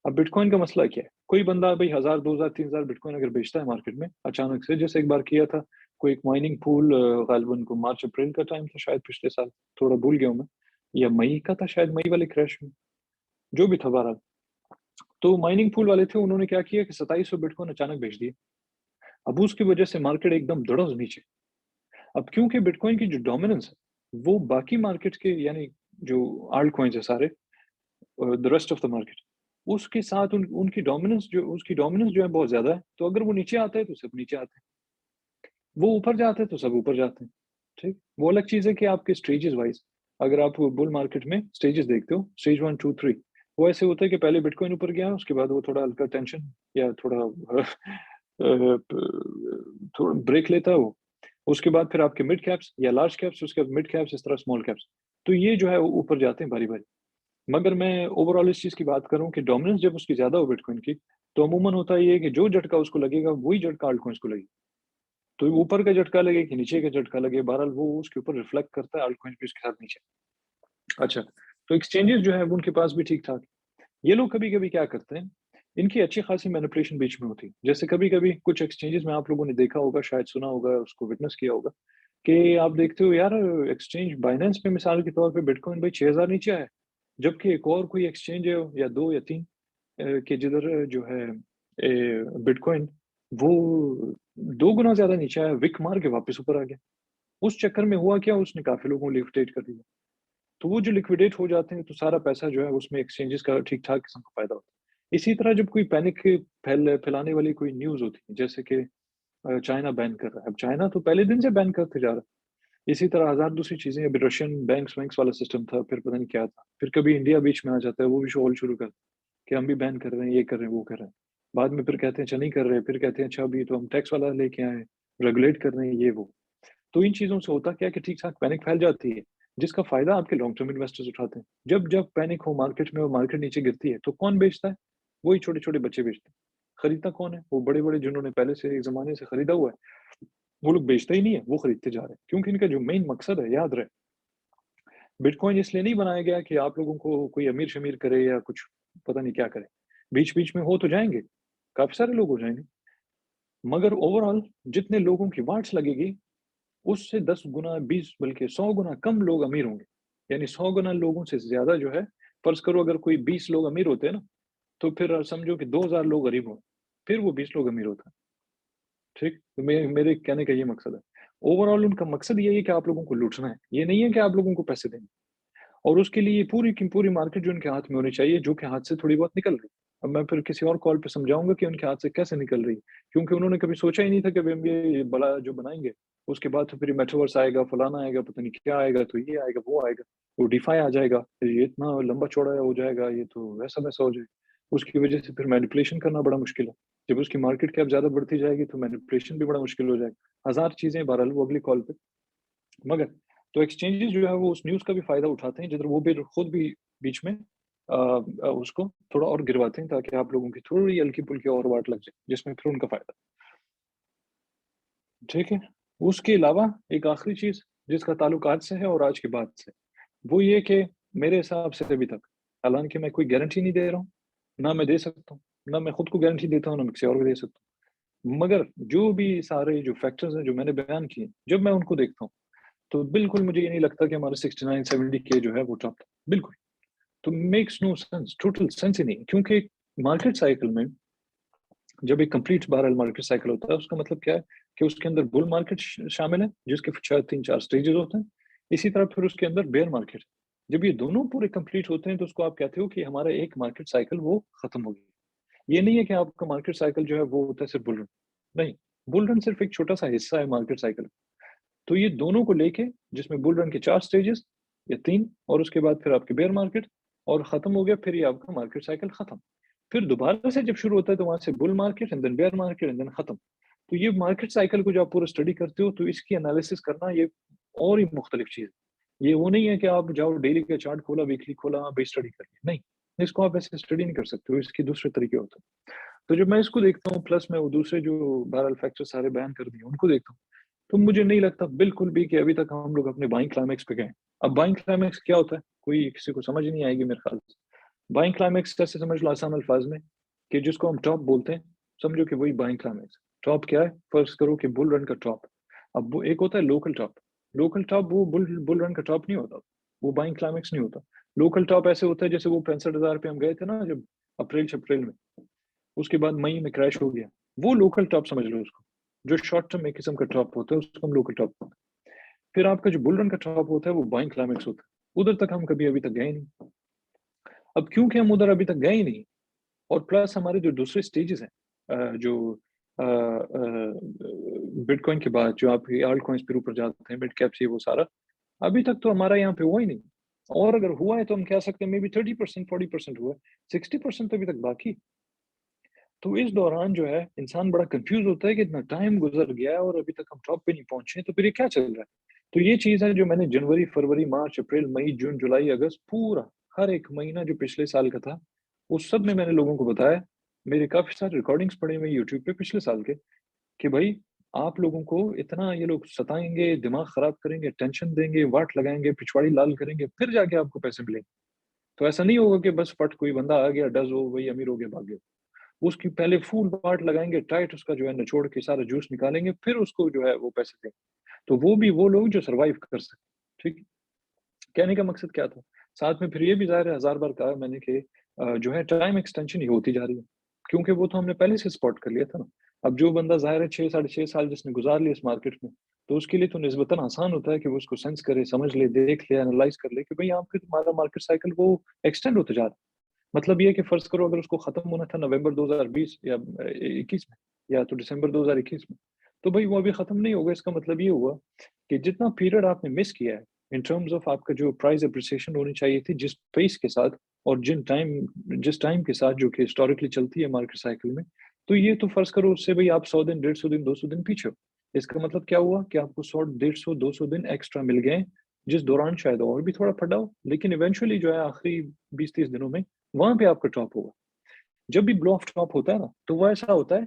अब बिटकॉइन का मसला क्या है? कोई बंदा भई 1000, 2000, 3000 बिटकॉइन अगर बेचता है मार्केट में अचानक से जैसे एक बार किया था, कोई एक माइनिंग पूल ग़ालिबन को मार्च-अप्रैल का टाइम था शायद पिछले साल, थोड़ा भूल गया हूँ मैं या मई का था शायद मई वाले क्रैश में, जो भी था बहरहाल। तो माइनिंग पूल वाले थे उन्होंने क्या किया कि 2700 बिटकॉइन अचानक बेच दिए। अब उसकी वजह से मार्केट एकदम धड़ास नीचे। अब क्योंकि बिटकॉइन की जो डोमिनेंस है, वो बाकी मार्केट्स के यानी जो आल्ट कॉइन्स है सारे the rest of the market, उसके साथ उनकी डोमिनेंस जो है बहुत ज़्यादा है, तो अगर वो नीचे आता है तो सब नीचे आते हैं, वो ऊपर जाते हैं तो सब ऊपर जाते हैं, ठीक? वो अलग चीज़ है कि आपके स्टेजेस वाइज़ अगर आप बुल मार्केट में स्टेजेस देखते हो, स्टेज 1, 2, 3 वो ऐसे होता है कि पहले बिटकॉइन ऊपर गया, उसके बाद वो थोड़ा हल्का टेंशन या थोड़ा थोड़ा ब्रेक लेता है वो। उसके बाद फिर आपके मिड कैप्स या लार्ज कैप्स, उसके बाद मिड कैप्स, इस तरह स्मॉल कैप्स। तो ये जो है वो ऊपर जाते हैं बारी-बारी। मगर मैं ओवरऑल इस चीज़ की बात करूँ कि डोमिनेंस जब उसकी ज़्यादा हो बिटकॉइन की, तो अमूमन होता ये है कि जो झटका उसको लगेगा, वही झटका अल्ट कॉइन्स को लगेगा। तो ऊपर का झटका लगे कि नीचे का झटका लगे, बहरहाल वो उसके ऊपर रिफ्लेक्ट करता है, अल्ट कॉइन्स भी उसके साथ नीचे। अच्छा, तो एक्सचेंजेस जो है वो उनके पास भी ठीक-ठाक ये लोग कभी-कभी क्या करते हैं, इनकी अच्छी खासी मैनिपुलेशन बीच में होती है। जैसे कभी-कभी कुछ एक्सचेंजेस में आप लोगों ने देखा होगा, शायद सुना होगा, उसको विटनेस किया होगा, कि आप देखते हो यार एक्सचेंज बाइनेंस पे मिसाल के तौर पे बिटकॉइन भाई 6000 नीचे आया है, जबकि एक और कोई एक्सचेंज है या 2 या 3 कि जिधर जो है बिटकॉइन वो 2 गुना ज़्यादा नीचे आया, विक मार के वापस ऊपर आ गया। उस चक्कर में हुआ क्या, उसने काफ़ी लोगों को लिक्विडेट कर दिया। तो वो जो लिक्विडेट हो जाते हैं, तो सारा पैसा जो है उसमें एक्सचेंजेस का ठीक-ठाक किस्म का फ़ायदा होता है। इसी तरह जब कोई पैनिक फैलाने वाली कोई न्यूज़ होती है, जैसे कि चाइना बैन कर रहा है। अब चाइना तो पहले दिन से बैन करते जा रहा है। इसी तरह हज़ार दूसरी चीज़ें अभी रशियन बैंक्स-वैंक्स वाला सिस्टम था, फिर पता नहीं क्या था। फिर कभी इंडिया बीच में आ जाता है, वो भी शोर शुरू कर कि हम भी बैन कर रहे हैं, ये कर रहे हैं, वो कर रहे हैं। बाद में फिर कहते हैं अच्छा नहीं कर रहे, फिर कहते हैं अच्छा अभी तो हम टैक्स वाला लेके आए हैं, रेगुलेट कर रहे हैं, ये वो। तो इन चीज़ों से होता क्या है कि ठीक-ठाक पैनिक फैल जाती है, जिसका फ़ायदा आपके लॉन्ग टर्म इन्वेस्टर्स उठाते हैं। जब पैनिक हो मार्केट में और मार्केट नीचे गिरती है, तो कौन बेचता है? वही छोटे-छोटे बच्चे बेचते हैं। खरीदता कौन है? वो बड़े-बड़े जिन्होंने पहले से एक ज़माने से खरीदा हुआ है, वो लोग बेचते ही नहीं है, वो खरीदते जा रहे हैं। क्योंकि इनका जो मेन मकसद है, याद रहे, बिटकॉइन इसलिए नहीं बनाया गया कि आप लोगों को कोई अमीर-शमीर करे या कुछ पता नहीं क्या करे। बीच-बीच में हो तो जाएँगे, काफ़ी सारे लोग हो जाएँगे, मगर ओवरऑल जितने लोगों की वाट्स लगेगी उससे 10 गुना, 20 बल्कि 100 गुना कम लोग अमीर होंगे। यानी 100 गुना लोगों से ज़्यादा जो है फ़र्ज़ करो अगर कोई 20 लोग अमीर होते हैं ना, तो फिर समझो कि 2000 लोग गरीब हों, फिर वो 20 लोग अमीर होता है, ठीक? तो मेरे कहने का ये मकसद है। ओवरऑल उनका मकसद यही है कि आप लोगों को लूटना है, ये नहीं है कि आप लोगों को पैसे देने हैं। और उसके लिए पूरी की पूरी मार्केट जो उनके हाथ में होनी चाहिए, जो कि हाथ से थोड़ी बहुत निकल रही है। अब मैं फिर किसी और कॉल पे समझाऊँगा कि उनके हाथ से कैसे निकल रही है, क्योंकि उन्होंने कभी सोचा ही नहीं था कि अभी हम ये बड़ा जो बनाएँगे, उसके बाद तो फिर मेटावर्स आएगा, फलाना आएगा, पता नहीं क्या आएगा, तो ये आएगा, वो आएगा, वो डिफाई आ जाएगा, फिर ये इतना लंबा-चौड़ा हो जाएगा, ये तो वैसा-वैसा हो जाएगा। उसकी वजह से फिर मैनिपुलेशन करना बड़ा मुश्किल है। जब उसकी मार्केट कैप ज़्यादा बढ़ती जाएगी, तो मैनिपुलेशन भी बड़ा मुश्किल हो जाएगा। हज़ार चीज़ें बहरहाल वो अगली कॉल पे मगर तो एक्सचेंजेस जो है वो उस न्यूज़ का भी फ़ायदा उठाते हैं, जिधर वो भी खुद भी बीच में उसको थोड़ा और गिरवाते हैं ताकि आप लोगों की थोड़ी हल्की-फुल्की और वाट लग जाए, जिसमें फिर उनका फ़ायदा, ठीक है? उसके अलावा एक आखिरी चीज़ जिसका ताल्लुक आज से है और आज की बात से, वो ये कि मेरे हिसाब से अभी तक, हालाँकि मैं कोई गारंटी नहीं दे रहा हूँ, ना मैं दे सकता हूँ, ना मैं खुद को गारंटी देता हूँ, ना मैं किसी और को दे सकता हूँ। मगर जो भी सारे जो फैक्टर्स हैं जो मैंने बयान किए, जब मैं उनको देखता हूँ, तो बिल्कुल मुझे ये नहीं लगता कि हमारा 69-70 के जो है वो टॉप था, बिल्कुल। तो makes no sense, total sense ही नहीं, क्योंकि मार्केट साइकिल में जब एक कंप्लीट बहरहाल मार्केट साइकिल होता है, उसका मतलब क्या है कि उसके अंदर बुल मार्केट शामिल है, जिसके शायद 3-4 स्टेजेस होते हैं। इसी तरह फिर उसके अंदर बेयर मार्केट। जब ये दोनों पूरे कंप्लीट होते हैं, तो उसको आप कहते हो कि हमारा एक मार्केट साइकिल वो खत्म हो गई। ये नहीं है कि आपका मार्केट साइकिल जो है वो होता है सिर्फ बुल रन, नहीं, बुल रन सिर्फ एक छोटा सा हिस्सा है मार्केट साइकिल। तो ये दोनों को लेके, जिसमें बुल रन के 4 स्टेजेस या 3, और उसके बाद फिर आपके बेयर मार्केट, और खत्म हो गया, फिर ये आपका मार्केट साइकिल खत्म। फिर दोबारा से जब शुरू होता है, तो वहां से bull market and then bear market and then खत्म। तो ये मार्केट साइकिल को जब आप पूरा स्टडी करते हो, तो इसकी एनालिसिस करना ये और ही मुख्तलिफ चीज है। ये वो नहीं है कि आप जाओ डेली का चार्ट खोला, वीकली खोला, हाँ भाई स्टडी कर लिया, नहीं, इसको आप ऐसे स्टडी नहीं कर सकते हो, इसके दूसरे तरीके होते हैं। तो जब मैं इसको देखता हूँ, प्लस मैं वो दूसरे जो बहरहाल फैक्टर सारे बयान कर दिए उनको देखता हूँ, तो मुझे नहीं लगता बिल्कुल भी कि अभी तक हम लोग अपने बाइंग क्लाइमेक्स पे गए। अब बाइंग क्लाइमेक्स क्या होता है, कोई किसी को समझ नहीं आएगी मेरे ख्याल से। बाइंग क्लाइमेक्स कैसे समझ लो आसान अल्फाज में, कि जिसको हम टॉप बोलते हैं, समझो कि वही बाइंग क्लाइमेक्स। टॉप क्या है, फर्ज करो कि बुल रन का टॉप। अब वो एक होता है लोकल टॉप। लोकल टॉप वो बुल बुल रन का टॉप नहीं होता, वो बाइंग क्लाइमेक्स नहीं होता। लोकल टॉप ऐसे होता है जैसे वो 65,000 पे हम गए थे ना, जब अप्रैल में, उसके बाद मई में क्रैश हो गया, वो लोकल टॉप समझ लो उसको। जो शॉर्ट टर्म एक किस्म का टॉप होता है, उसको हम लोकल टॉप बोलते हैं। फिर आपका जो बुल रन का टॉप होता है, वो बाइंग क्लाइमेक्स होता है। उधर तक हम कभी अभी तक गए नहीं। अब क्योंकि हम उधर अभी तक गए ही नहीं, और प्लस हमारे जो दूसरे स्टेजेस हैं, जो बिटकॉइन के बाद जो आप आल्ट कॉइन्स फिर ऊपर जाते हैं, मिड कैप से वो सारा, अभी तक तो हमारा यहाँ पे हुआ ही नहीं। और अगर हुआ है तो हम कह सकते हैं मे बी 30%, 40% हुआ है, 60% तो अभी तक बाकी। तो इस दौरान जो है इंसान बड़ा कंफ्यूज होता है कि इतना टाइम गुजर गया है और अभी तक हम टॉप पे नहीं पहुंचे, तो फिर ये क्या चल रहा है। तो ये चीज है जो मैंने जनवरी, फरवरी, मार्च, अप्रैल, मई, जून, जुलाई, अगस्त, पूरा हर एक महीना जो पिछले साल का था, उस सब में मैंने लोगों को बताया। मेरे काफी सारे रिकॉर्डिंग्स पड़े हुए यूट्यूब पे पिछले साल के, कि भाई आप लोगों को इतना ये लोग सताएंगे, दिमाग खराब करेंगे, टेंशन देंगे, वाट लगाएंगे, पिछवाड़ी लाल करेंगे, फिर जाके आपको पैसे मिलेंगे। तो ऐसा नहीं होगा कि बस फट कोई बंदा आ गया, डज हो, वही अमीर हो गया, भाग गया। उसकी पहले फूल बाट लगाएंगे टाइट, उसका जो है निचोड़ के सारा जूस निकालेंगे, फिर उसको जो है वो पैसे देंगे। तो वो भी वो लोग जो सरवाइव कर सकते। ठीक, कहने का मकसद क्या था। साथ में फिर ये भी ज़ाहिर है, हजार बार कहा मैंने कि जो है टाइम एक्सटेंशन ही होती जा रही है, क्योंकि वो तो हमने पहले से स्पॉट कर लिया था ना। अब जो बंदा ज़ाहिर है 6 साढ़े 6 साल जिसने गुजार लिया इस मार्केट में, तो उसके लिए तो निस्बतन आसान होता है कि वो उसको सेंस करे, समझ ले, देख ले, एनालाइज कर ले कि भाई यहाँ पे तुम्हारा मार्केट साइकिल वो एक्सटेंड होते जा रहा है। मतलब ये है कि फर्ज करो अगर उसको खत्म होना था नवंबर 2020 या 21 में, या तो दिसंबर 2021 में, तो भाई वो अभी खत्म नहीं होगा। इसका मतलब ये हुआ कि जितना पीरियड आपने मिस किया है इन टर्म्स ऑफ आपका जो प्राइस अप्रिसिएशन होनी चाहिए थी जिस पेस के साथ, और जिस टाइम के साथ जो कि हिस्टोरिकली चलती है मार्केट साइकिल में, तो ये तो फर्ज करो उससे भाई आप 100 दिन, 150 दिन, 200 दिन पीछे हो। इसका मतलब क्या हुआ कि आपको 100, 150, 200 दिन एक्स्ट्रा मिल गए, जिस दौरान शायद और भी थोड़ा फटा हो, लेकिन इवेंचुअली जो है आखिरी 20-30 दिनों में वहां पे आपका टॉप होगा। जब भी ब्लो ऑफ टॉप होता है ना, तो वो ऐसा होता है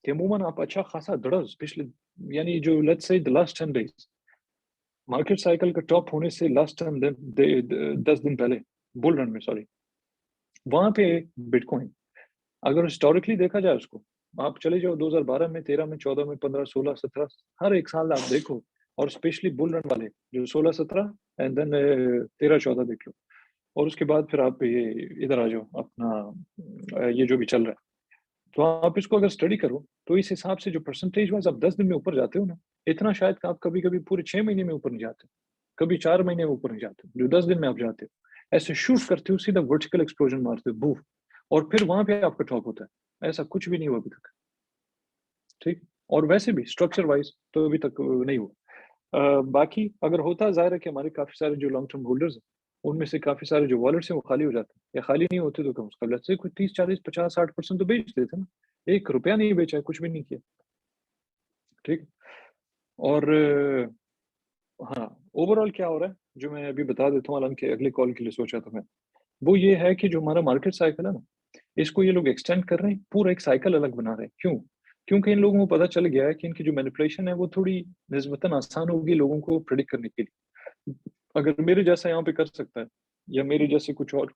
कि अमूमन आप अच्छा खासा दड़स पिछले, यानी जो let's say the last 10 days, market cycle का टॉप होने से लास्ट 10 दिन पहले, बुल रन में सॉरी, वहां पे बिटकॉइन, अगर हिस्टोरिकली देखा जाए उसको, आप चले जाओ 2012 में, 13 में, 14 में, 15, 16, 17, हर एक साल आप देखो, और स्पेशली बुल रन वाले जो 16, 17 एंड देन 13, 14 देख लो, और उसके बाद फिर आप ये इधर आ जाओ अपना, ये जो भी चल रहा है, तो आप इसको अगर स्टडी करो, तो इस हिसाब से जो परसेंटेज वाइज आप 10 दिन में ऊपर जाते हो ना, इतना शायद कि आप कभी कभी पूरे 6 महीने में ऊपर नहीं जाते, कभी 4 महीने में ऊपर नहीं जाते, जो 10 दिन में आप जाते हो, ऐसे शूट करते हो, सीधा वर्टिकल एक्सप्लोजन मारते हो, बूफ, और फिर वहां पे आपका टॉप होता है। ऐसा कुछ भी नहीं हुआ अभी तक। ठीक, और वैसे भी स्ट्रक्चर वाइज तो अभी तक नहीं हुआ। बाकी अगर होता, जाहिर है कि हमारे काफी सारे जो लॉन्ग टर्म होल्डर्स हैं, उनमें से काफी सारे जो वॉलेट्स हैं वो खाली हो जाते हैं, या खाली नहीं होते तो कम से कम से कोई 30, 40, 50, 60% तो बेच देते ना। 1 रुपया नहीं बेचा है, कुछ भी नहीं किया। ठीक, और हाँ, ओवरऑल क्या हो रहा है जो मैं अभी बता देता हूँ, हालांकि अगले कॉल के लिए सोचा था मैं, वो ये है कि जो हमारा मार्केट साइकिल है ना, इसको ये लोग एक्सटेंड कर रहे हैं, पूरा एक साइकिल अलग बना रहे हैं। क्यों? क्योंकि इन लोगों को पता चल गया है कि इनकी जो मैनिपुलेशन है वो थोड़ी निस्बतन आसान होगी लोगों को प्रिडिक्ट करने के लिए। अगर मेरे जैसा यहाँ पे कर सकता है, या मेरे जैसे कुछ और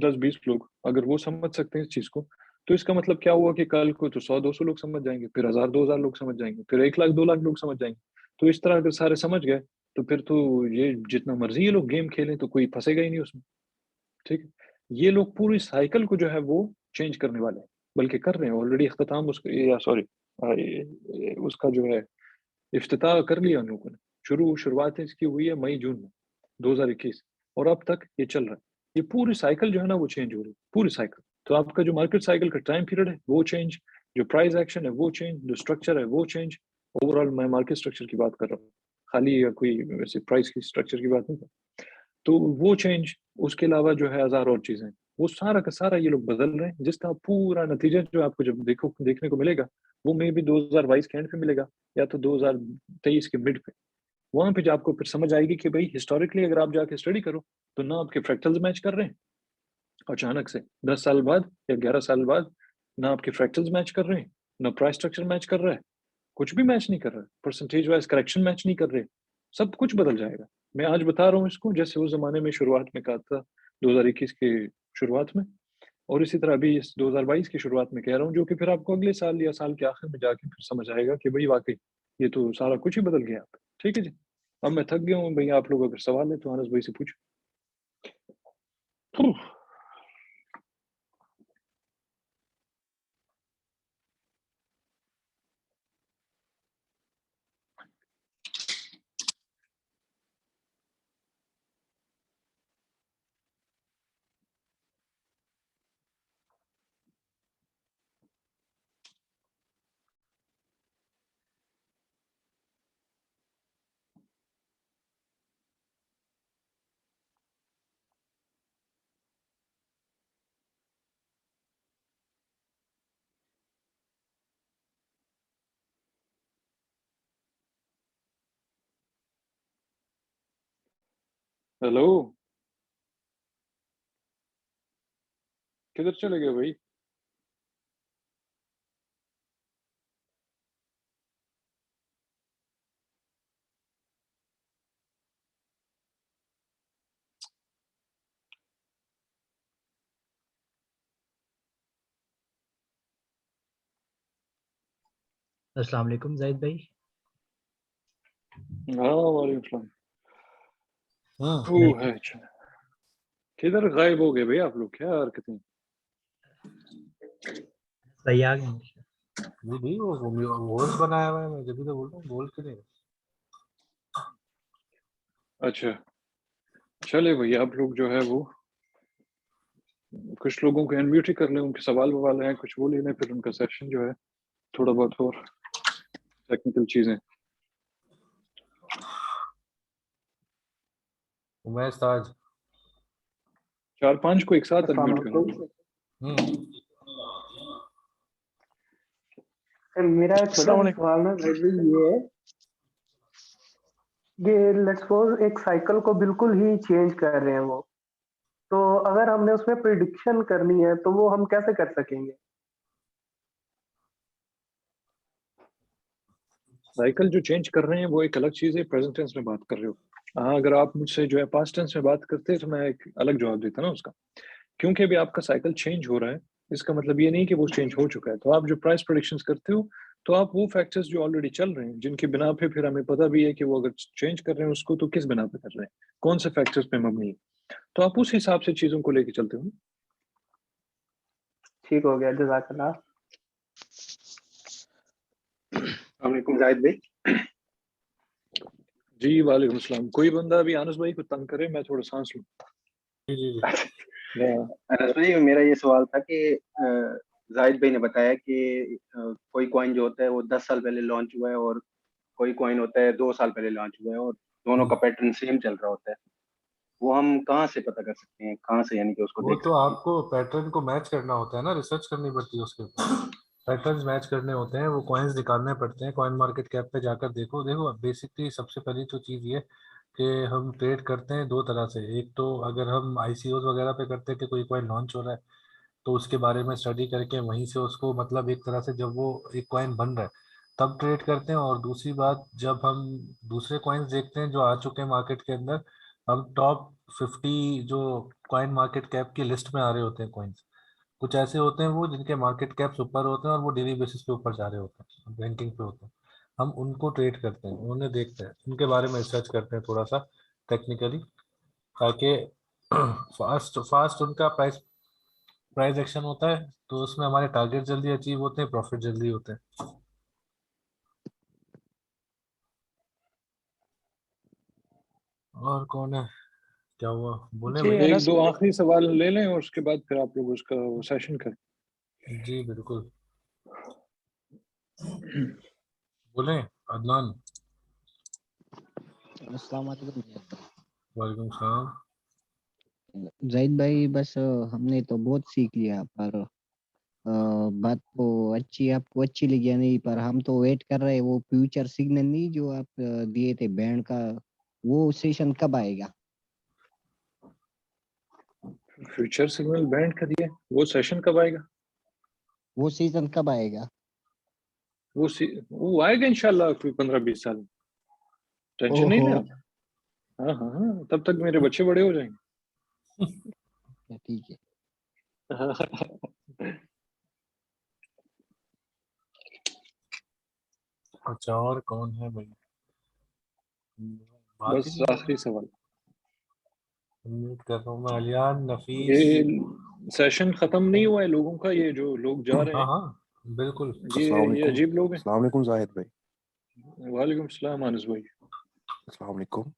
10-20 लोग अगर वो समझ सकते हैं इस चीज को, तो इसका मतलब क्या हुआ कि कल को तो 100-200 लोग समझ जाएंगे, फिर 1000-2000 लोग समझ जाएंगे, फिर 1 लाख 2 लाख लोग समझ जाएंगे। तो इस तरह अगर सारे समझ गए, तो फिर तो ये जितना मर्जी ये लोग गेम खेलें तो कोई फंसेगा ही नहीं उसमें। ठीक है? ये लोग पूरी साइकिल को जो है वो चेंज करने वाले हैं, बल्कि कर रहे हैं ऑलरेडी। इख्तिताम उसका, या सॉरी, उसका जो है इफ्तिताह कर लिया उन लोगों ने। शुरुआत इसकी हुई है मई जून में 2021, और अब तक ये चल रहा है। ये पूरी साइकिल जो है ना वो चेंज हो रही है, पूरी साइकिल। तो आपका जो मार्केट साइकिल का टाइम पीरियड है वो चेंज, जो प्राइस एक्शन है वो चेंज, जो स्ट्रक्चर है वो चेंज। ओवरऑल मैं मार्केट स्ट्रक्चर की बात कर रहा हूँ, खाली या कोई वैसे प्राइस की स्ट्रक्चर की बात नहीं कर। तो वो चेंज, उसके अलावा जो है हजार और चीजें, वो सारा का सारा ये लोग बदल रहे हैं, जिसका पूरा नतीजा जो आपको जब देखने को मिलेगा, वो मे भी 2022 के एंड पे मिलेगा, या तो 2023 के मिड पे। वहां पे जो आपको फिर समझ आएगी कि भाई हिस्टोरिकली अगर आप जाके स्टडी करो, तो ना आपके फ्रैक्टल्स मैच कर रहे हैं अचानक से 10 साल बाद या 11 साल बाद, ना आपके फ्रैक्टल्स मैच कर रहे हैं, ना प्राइस स्ट्रक्चर मैच कर रहा है, कुछ भी मैच नहीं कर रहा है, परसेंटेज वाइज करेक्शन मैच नहीं कर रहे, सब कुछ बदल जाएगा। मैं आज बता रहा हूँ इसको, जैसे उस जमाने में शुरुआत में कहा था 2021 के शुरुआत में, और इसी तरह अभी इस 2022 की शुरुआत में कह रहा हूँ, जो कि फिर आपको अगले साल या साल के आखिर में जाके फिर समझ आएगा कि भाई वाकई ये तो सारा कुछ ही बदल गया। ठीक है जी। अब मैं थक गया हूँ भाई, आप लोग अगर सवाल है तो आनस भाई से पूछो। हेलो, किधर चले गए भाई? अस्सलाम वालेकुम जाहिद भाई। हाँ वालेकुम सलाम। हाँ नहीं, है अच्छा। किधर गायब हो गए भाई आप लोग, क्या हरकतें? भाई आ गए। जी नहीं, वो वॉइस बनाया हुआ है, मैं जब भी तो बोल रहा हूँ बोल के नहीं। अच्छा, चले भाई, आप लोग जो है वो कुछ लोगों को अनम्यूट ही कर ले, उनके सवाल ववाल हैं कुछ वो ले लें, फिर उनका सेशन जो है थोड़ा बहुत और टेक्निकल चीजें। उमैश ताज। 4-5 को एक साथ अस्सलाम अनम्यूट करना। वालेकुम। हम्म। मेरा एक छोटा अस्सलाम सा वालेकुम। सवाल ना वैसे ये है कि लेट्स सपोज एक साइकिल को बिल्कुल ही चेंज कर रहे हैं वो, तो अगर हमने उसमें प्रिडिक्शन करनी है तो वो हम कैसे कर सकेंगे? साइकिल जो चेंज कर रहे हैं वो एक अलग चीज है, प्रेजेंट टेंस में बात कर रहे हो। हाँ, अगर आप मुझसे जो है पास्ट टेंस में बात करते तो मैं एक अलग जवाब देता ना उसका। क्योंकि अभी आपका साइकिल चेंज हो रहा है, इसका मतलब ये नहीं कि वो चेंज हो चुका है। तो आप जो प्राइस प्रोडिक्शंस करते हो, तो आप वो फैक्टर्स जो ऑलरेडी चल रहे हैं, जिनकी बिना पे फिर हमें पता भी है कि वो अगर चेंज कर रहे हैं उसको, तो किस बिना पे कर रहे हैं, कौन से फैक्टर्स पे मबनी है, तो आप उस हिसाब से चीजों को लेके चलते हो। ठीक हो गया, जज़ाकल्लाह। वालेकुम जाहिद भाई। जी वालेकुम सलाम। कोई बंदा अभी आनस भाई को तंग करे, मैं थोड़ा सांस लूं। जी जी जी। या अनस भाई, मेरा ये सवाल था कि जाहिद भाई ने बताया कि कोई कॉइन जो होता है वो 10 साल पहले लॉन्च हुआ है, और कोई कॉइन होता है 2 साल पहले लॉन्च हुआ है, और दोनों का पैटर्न सेम चल रहा होता है। वो हम कहाँ से पता कर सकते हैं, कहाँ से यानी कि उसको वो देख तो सकते हैं? आपको पैटर्न को मैच करना होता है ना, रिसर्च करनी पड़ती है उसके ऊपर। पैटर्न्स मैच करने होते हैं, वो कॉइन्स निकालने पड़ते हैं। कॉइन मार्केट कैप पे जाकर देखो देखो बेसिकली सबसे पहली तो चीज़ ये कि हम ट्रेड करते हैं दो तरह से। एक तो अगर हम आईसीओज वगैरह पे करते हैं कि कोई कॉइन लॉन्च हो रहा है, तो उसके बारे में स्टडी करके वहीं से उसको मतलब एक तरह से जब वो एक कॉइन बन रहा है तब ट्रेड करते हैं। और दूसरी बात, जब हम दूसरे कॉइन्स देखते हैं जो आ चुके हैं मार्केट के अंदर, अब टॉप 50 जो कॉइन मार्केट कैप की लिस्ट में आ रहे होते हैं कॉइन्स, कुछ ऐसे होते हैं वो जिनके मार्केट कैप्स ऊपर होते हैं और वो डेली बेसिस पे ऊपर जा रहे होते हैं, रैंकिंग पे होते हैं। हम उनको ट्रेड करते हैं, उन्हें देखते हैं, उनके बारे में रिसर्च करते हैं थोड़ा सा टेक्निकली, ताकि फास्ट फास्ट उनका प्राइस प्राइस एक्शन होता है, तो उसमें हमारे टारगेट जल्दी अचीव होते हैं, प्रॉफिट जल्दी होते हैं। और कौन है, क्या हुआ, बोले जी भाई? एक अनस दो आखिरी सवाल ले लें और उसके बाद फिर आप लोग उसका सेशन करें। जी बिल्कुल, बोले अदनान। अस्सलाम वालेकुम वालेकुम सलाम। जाहिद भाई। बस हमने तो बहुत सीख लिया, पर बात तो अच्छी आपको अच्छी लगी या नहीं, पर हम तो वेट कर रहे हैं वो फ्यूचर सिग्नल नहीं जो आप दिए थे बैंड का, वो सेशन कब आएगा? फ्यूचर सिग्नल बैंड कर दिया, वो सेशन कब आएगा? वो सीजन कब आएगा? वो आएगा इंशाल्लाह कोई 15-20 साल में। टेंशन नहीं ओहो, लें आप। हाँ हाँ हाँ, तब तक मेरे बच्चे बड़े हो जाएंगे। ठीक है। अच्छा, और कौन है भाई? बात ही बस नहीं कर रहा। आखिरी सवाल, उम्मीद कर रहा हूँ मैं, अलियान, नफीस। ये सेशन खत्म नहीं हुआ है लोगों का, ये जो लोग जा रहे हाँ हैं, हाँ बिल्कुल। ये अजीब लोग हैं। अस्सलाम वालेकुम जाहिद भाई। वालेकुम सलाम अनस भाई। अस्सलाम वालेकुम।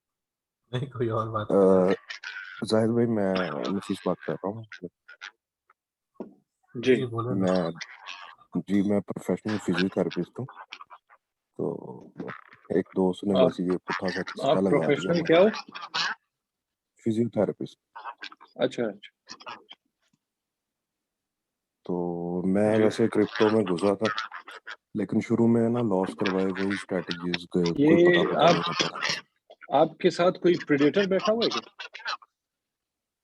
नहीं, कोई और बात कर रहा है। जाहिद भाई, मैं नफीस बात कर रहा हूँ। जी जी बोले ना। मैं प्रोफेशनल फिजियोथेरेपिस्ट हूँ। तो एक दोस्त ने आप बस ये पुट्ठा सा किस्सा आप लगा दिया प्रोफेशनल क्या मुझे। हो? फिजियोथेरेपिस्ट। अच्छा अच्छा। तो मैं जी, वैसे क्रिप्टो में घुसा था, लेकिन शुरू में ना लॉस करवाए वही स्ट्रेटजीज कोई पता ये नहीं होता था। आपके साथ कोई प्रेडेटर बैठा हुआ है क्या?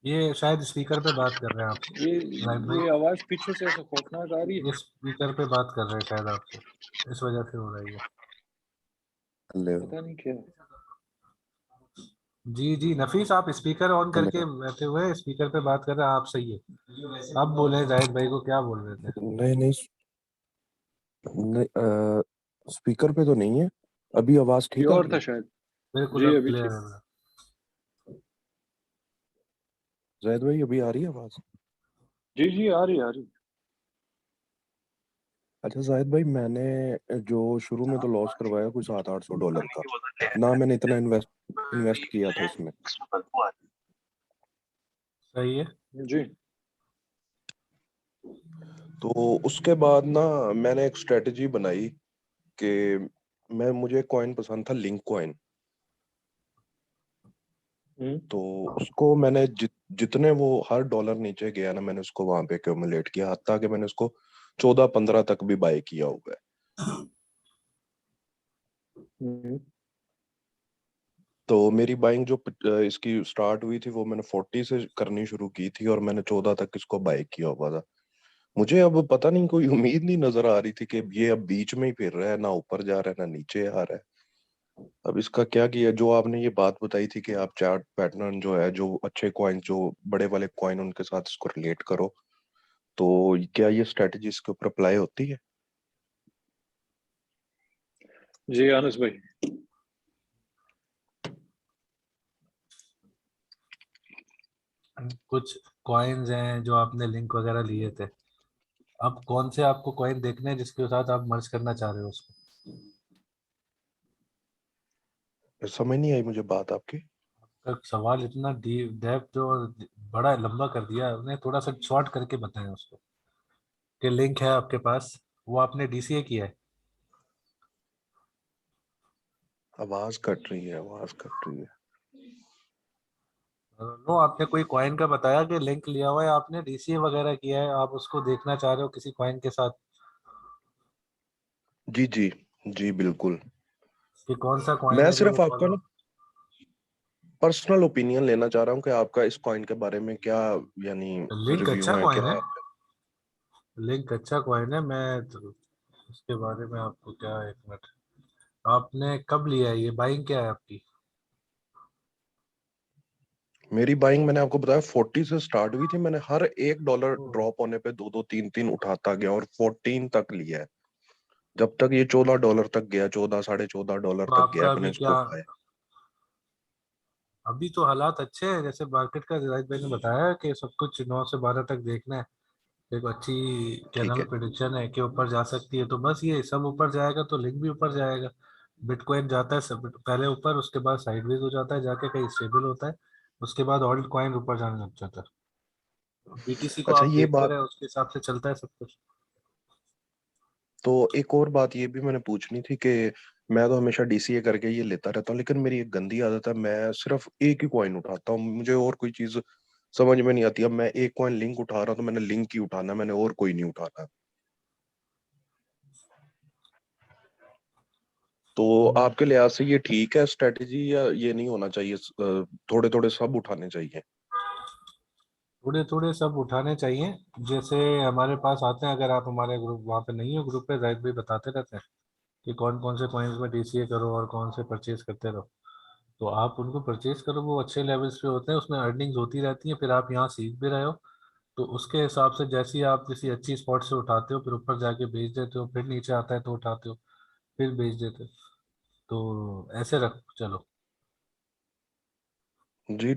ये शायद स्पीकर पे बात कर रहे हैं आपसे, ये राइट भाई? ये आवाज पीछे से ऐसा खौफनाक आ रही है। ये स्पीकर पे बात कर रहे हैं शायद आपसे, इस वजह से हो रही है। ले पता नहीं क्या है। जी जी नफीस, आप स्पीकर ऑन ले करके बैठे हुए हैं, स्पीकर पे बात कर रहे हैं आप, सही है। अब बोले जाहिद भाई को क्या बोल रहे थे? नहीं नहीं नहीं, स्पीकर पे तो नहीं है। अभी आवाज ये ठीक आ और रही था है? शायद। बिल्कुल, जी अब अभी क्लियर ठीक। है। जाहिद भाई अभी आ रही है आवाज? जी जी आ रही आ रही। अच्छा जाहिद भाई, मैंने जो शुरू में तो लॉस करवाया कुछ $700-800 का, ना मैंने इतना इन्वेस्ट इन्वेस्ट किया था इसमें। सही है। जी तो उसके बाद ना मैंने एक स्ट्रेटजी बनाई कि मुझे कॉइन पसंद था, लिंक कॉइन। तो उसको मैंने जितने वो हर डॉलर नीचे गया ना, मैंने उसको वहां पे एक्यूमुलेट किया, हत्ता कि मैंने उसको 14-15 तक भी बाय किया हुआ है। हम्म, तो मेरी बाइंग जो इसकी स्टार्ट हुई थी वो मैंने 40 से करनी शुरू की थी और मैंने 14 तक इसको बाय किया हुआ था। मुझे अब पता नहीं, कोई उम्मीद नहीं नजर आ रही थी कि ये अब बीच में ही फिर रहा है, ना ऊपर जा रहा है ना नीचे आ रहा है। अब इसका क्या किया, जो आपने ये बात बताई थी कि आप चार्ट पैटर्न जो है, जो अच्छे कॉइन, जो बड़े वाले कॉइन, उनके साथ इसको रिलेट करो, तो क्या ये स्ट्रेटजी इसके ऊपर अप्लाई होती है? जी अनस भाई। कुछ कॉइन्स हैं जो आपने लिंक वगैरह लिए थे, अब कौन से आपको कॉइन देखने हैं जिसके साथ आप मर्ज करना चाह रहे हो उसको? समझ नहीं आई मुझे बात आपकी। का सवाल इतना डीप डेप्थ और बड़ा लंबा कर दिया, उन्हें थोड़ा सा शॉर्ट करके बताएं उसको, कि लिंक है आपके पास, वो आपने डीसीए किया है। आवाज कट रही है, आवाज कट रही है। नो, आपने कोई कॉइन का बताया कि लिंक लिया हुआ है, आपने डीसीए वगैरह किया है, आप उसको देखना चाह रहे हो किसी कॉइन के साथ, जी जी जी बिल्कुल। कि कौन सा कॉइन मैं है जो वो सिर्फ आपका फॉलो। ना पर्सनल ओपिनियन लेना चाह रहा हूँ कि आपका इस कॉइन के बारे में क्या, यानी लिंक रिव्यू अच्छा है कॉइन है, क्या? लिंक अच्छा कॉइन है। मैं तो उसके बारे में आपको क्या, एक मिनट, आपने कब लिया है ये, बाइंग क्या है आपकी? मेरी बाइंग मैंने आपको बताया 40 से स्टार्ट हुई थी, मैंने हर $1 ओ। ड्रॉप होने पे 2-2 3-3 उठाता गया और 14 तक लिया है, जब तक ये $14 तक गया, 14 $14.5 तो तक गया, आपका मैंने अभी इसको क्या, उठाया। अभी तो हालात अच्छे हैं जैसे मार्केट का जाहिद भाई ने बताया कि सब कुछ 9 से 12 तक देखना है। एक अच्छी क्या ठीक नाम है है। प्रिडिक्शन है कि ऊपर जा सकती है, तो बस ये सब ऊपर जाएगा तो लिंक भी ऊपर जाएगा। बिटकॉइन जाता है सब पहले ऊपर, उसके बाद साइडवेज हो जाता है, जाके कहीं स्टेबल होता है, उसके बाद ऑल्ट कॉइन ऊपर जाने लग जाता है। बीटीसी को अच्छा आप ये देखते बात, रहे, उसके हिसाब से चलता है सब कुछ। तो एक और बात ये भी मैंने पूछनी थी कि मैं तो हमेशा डीसीए करके ये लेता रहता हूँ, लेकिन मेरी एक गंदी आदत है, मैं सिर्फ एक ही कॉइन उठाता हूँ, मुझे और कोई चीज समझ में नहीं आती। अब मैं एक कॉइन लिंक उठा रहा हूँ तो मैंने लिंक ही उठाना है, मैंने और कोई नहीं उठाना। तो आपके लिहाज से ये ठीक है स्ट्रेटेजी, या ये नहीं होना चाहिए, थोड़े थोड़े सब उठाने चाहिए? थोड़े थोड़े सब उठाने चाहिए। जैसे हमारे पास आते हैं, अगर आप हमारे ग्रुप वहाँ पे नहीं हो, ग्रुप पे जाहिद भाई बताते रहते हैं कि कौन कौन से कॉइन्स में डीसीए करो और कौन से परचेज करते रहो। तो आप उनको परचेज करो, वो अच्छे लेवल्स पे होते हैं, उसमें अर्निंग्स होती रहती है, फिर आप यहाँ सीख भी रहे हो। तो उसके हिसाब से जैसे ही आप किसी अच्छी स्पॉट से उठाते हो, फिर ऊपर जाके बेच देते हो, फिर नीचे आता है तो उठाते हो, फिर बेच देते हो। तो ऐसे रख चलो। जी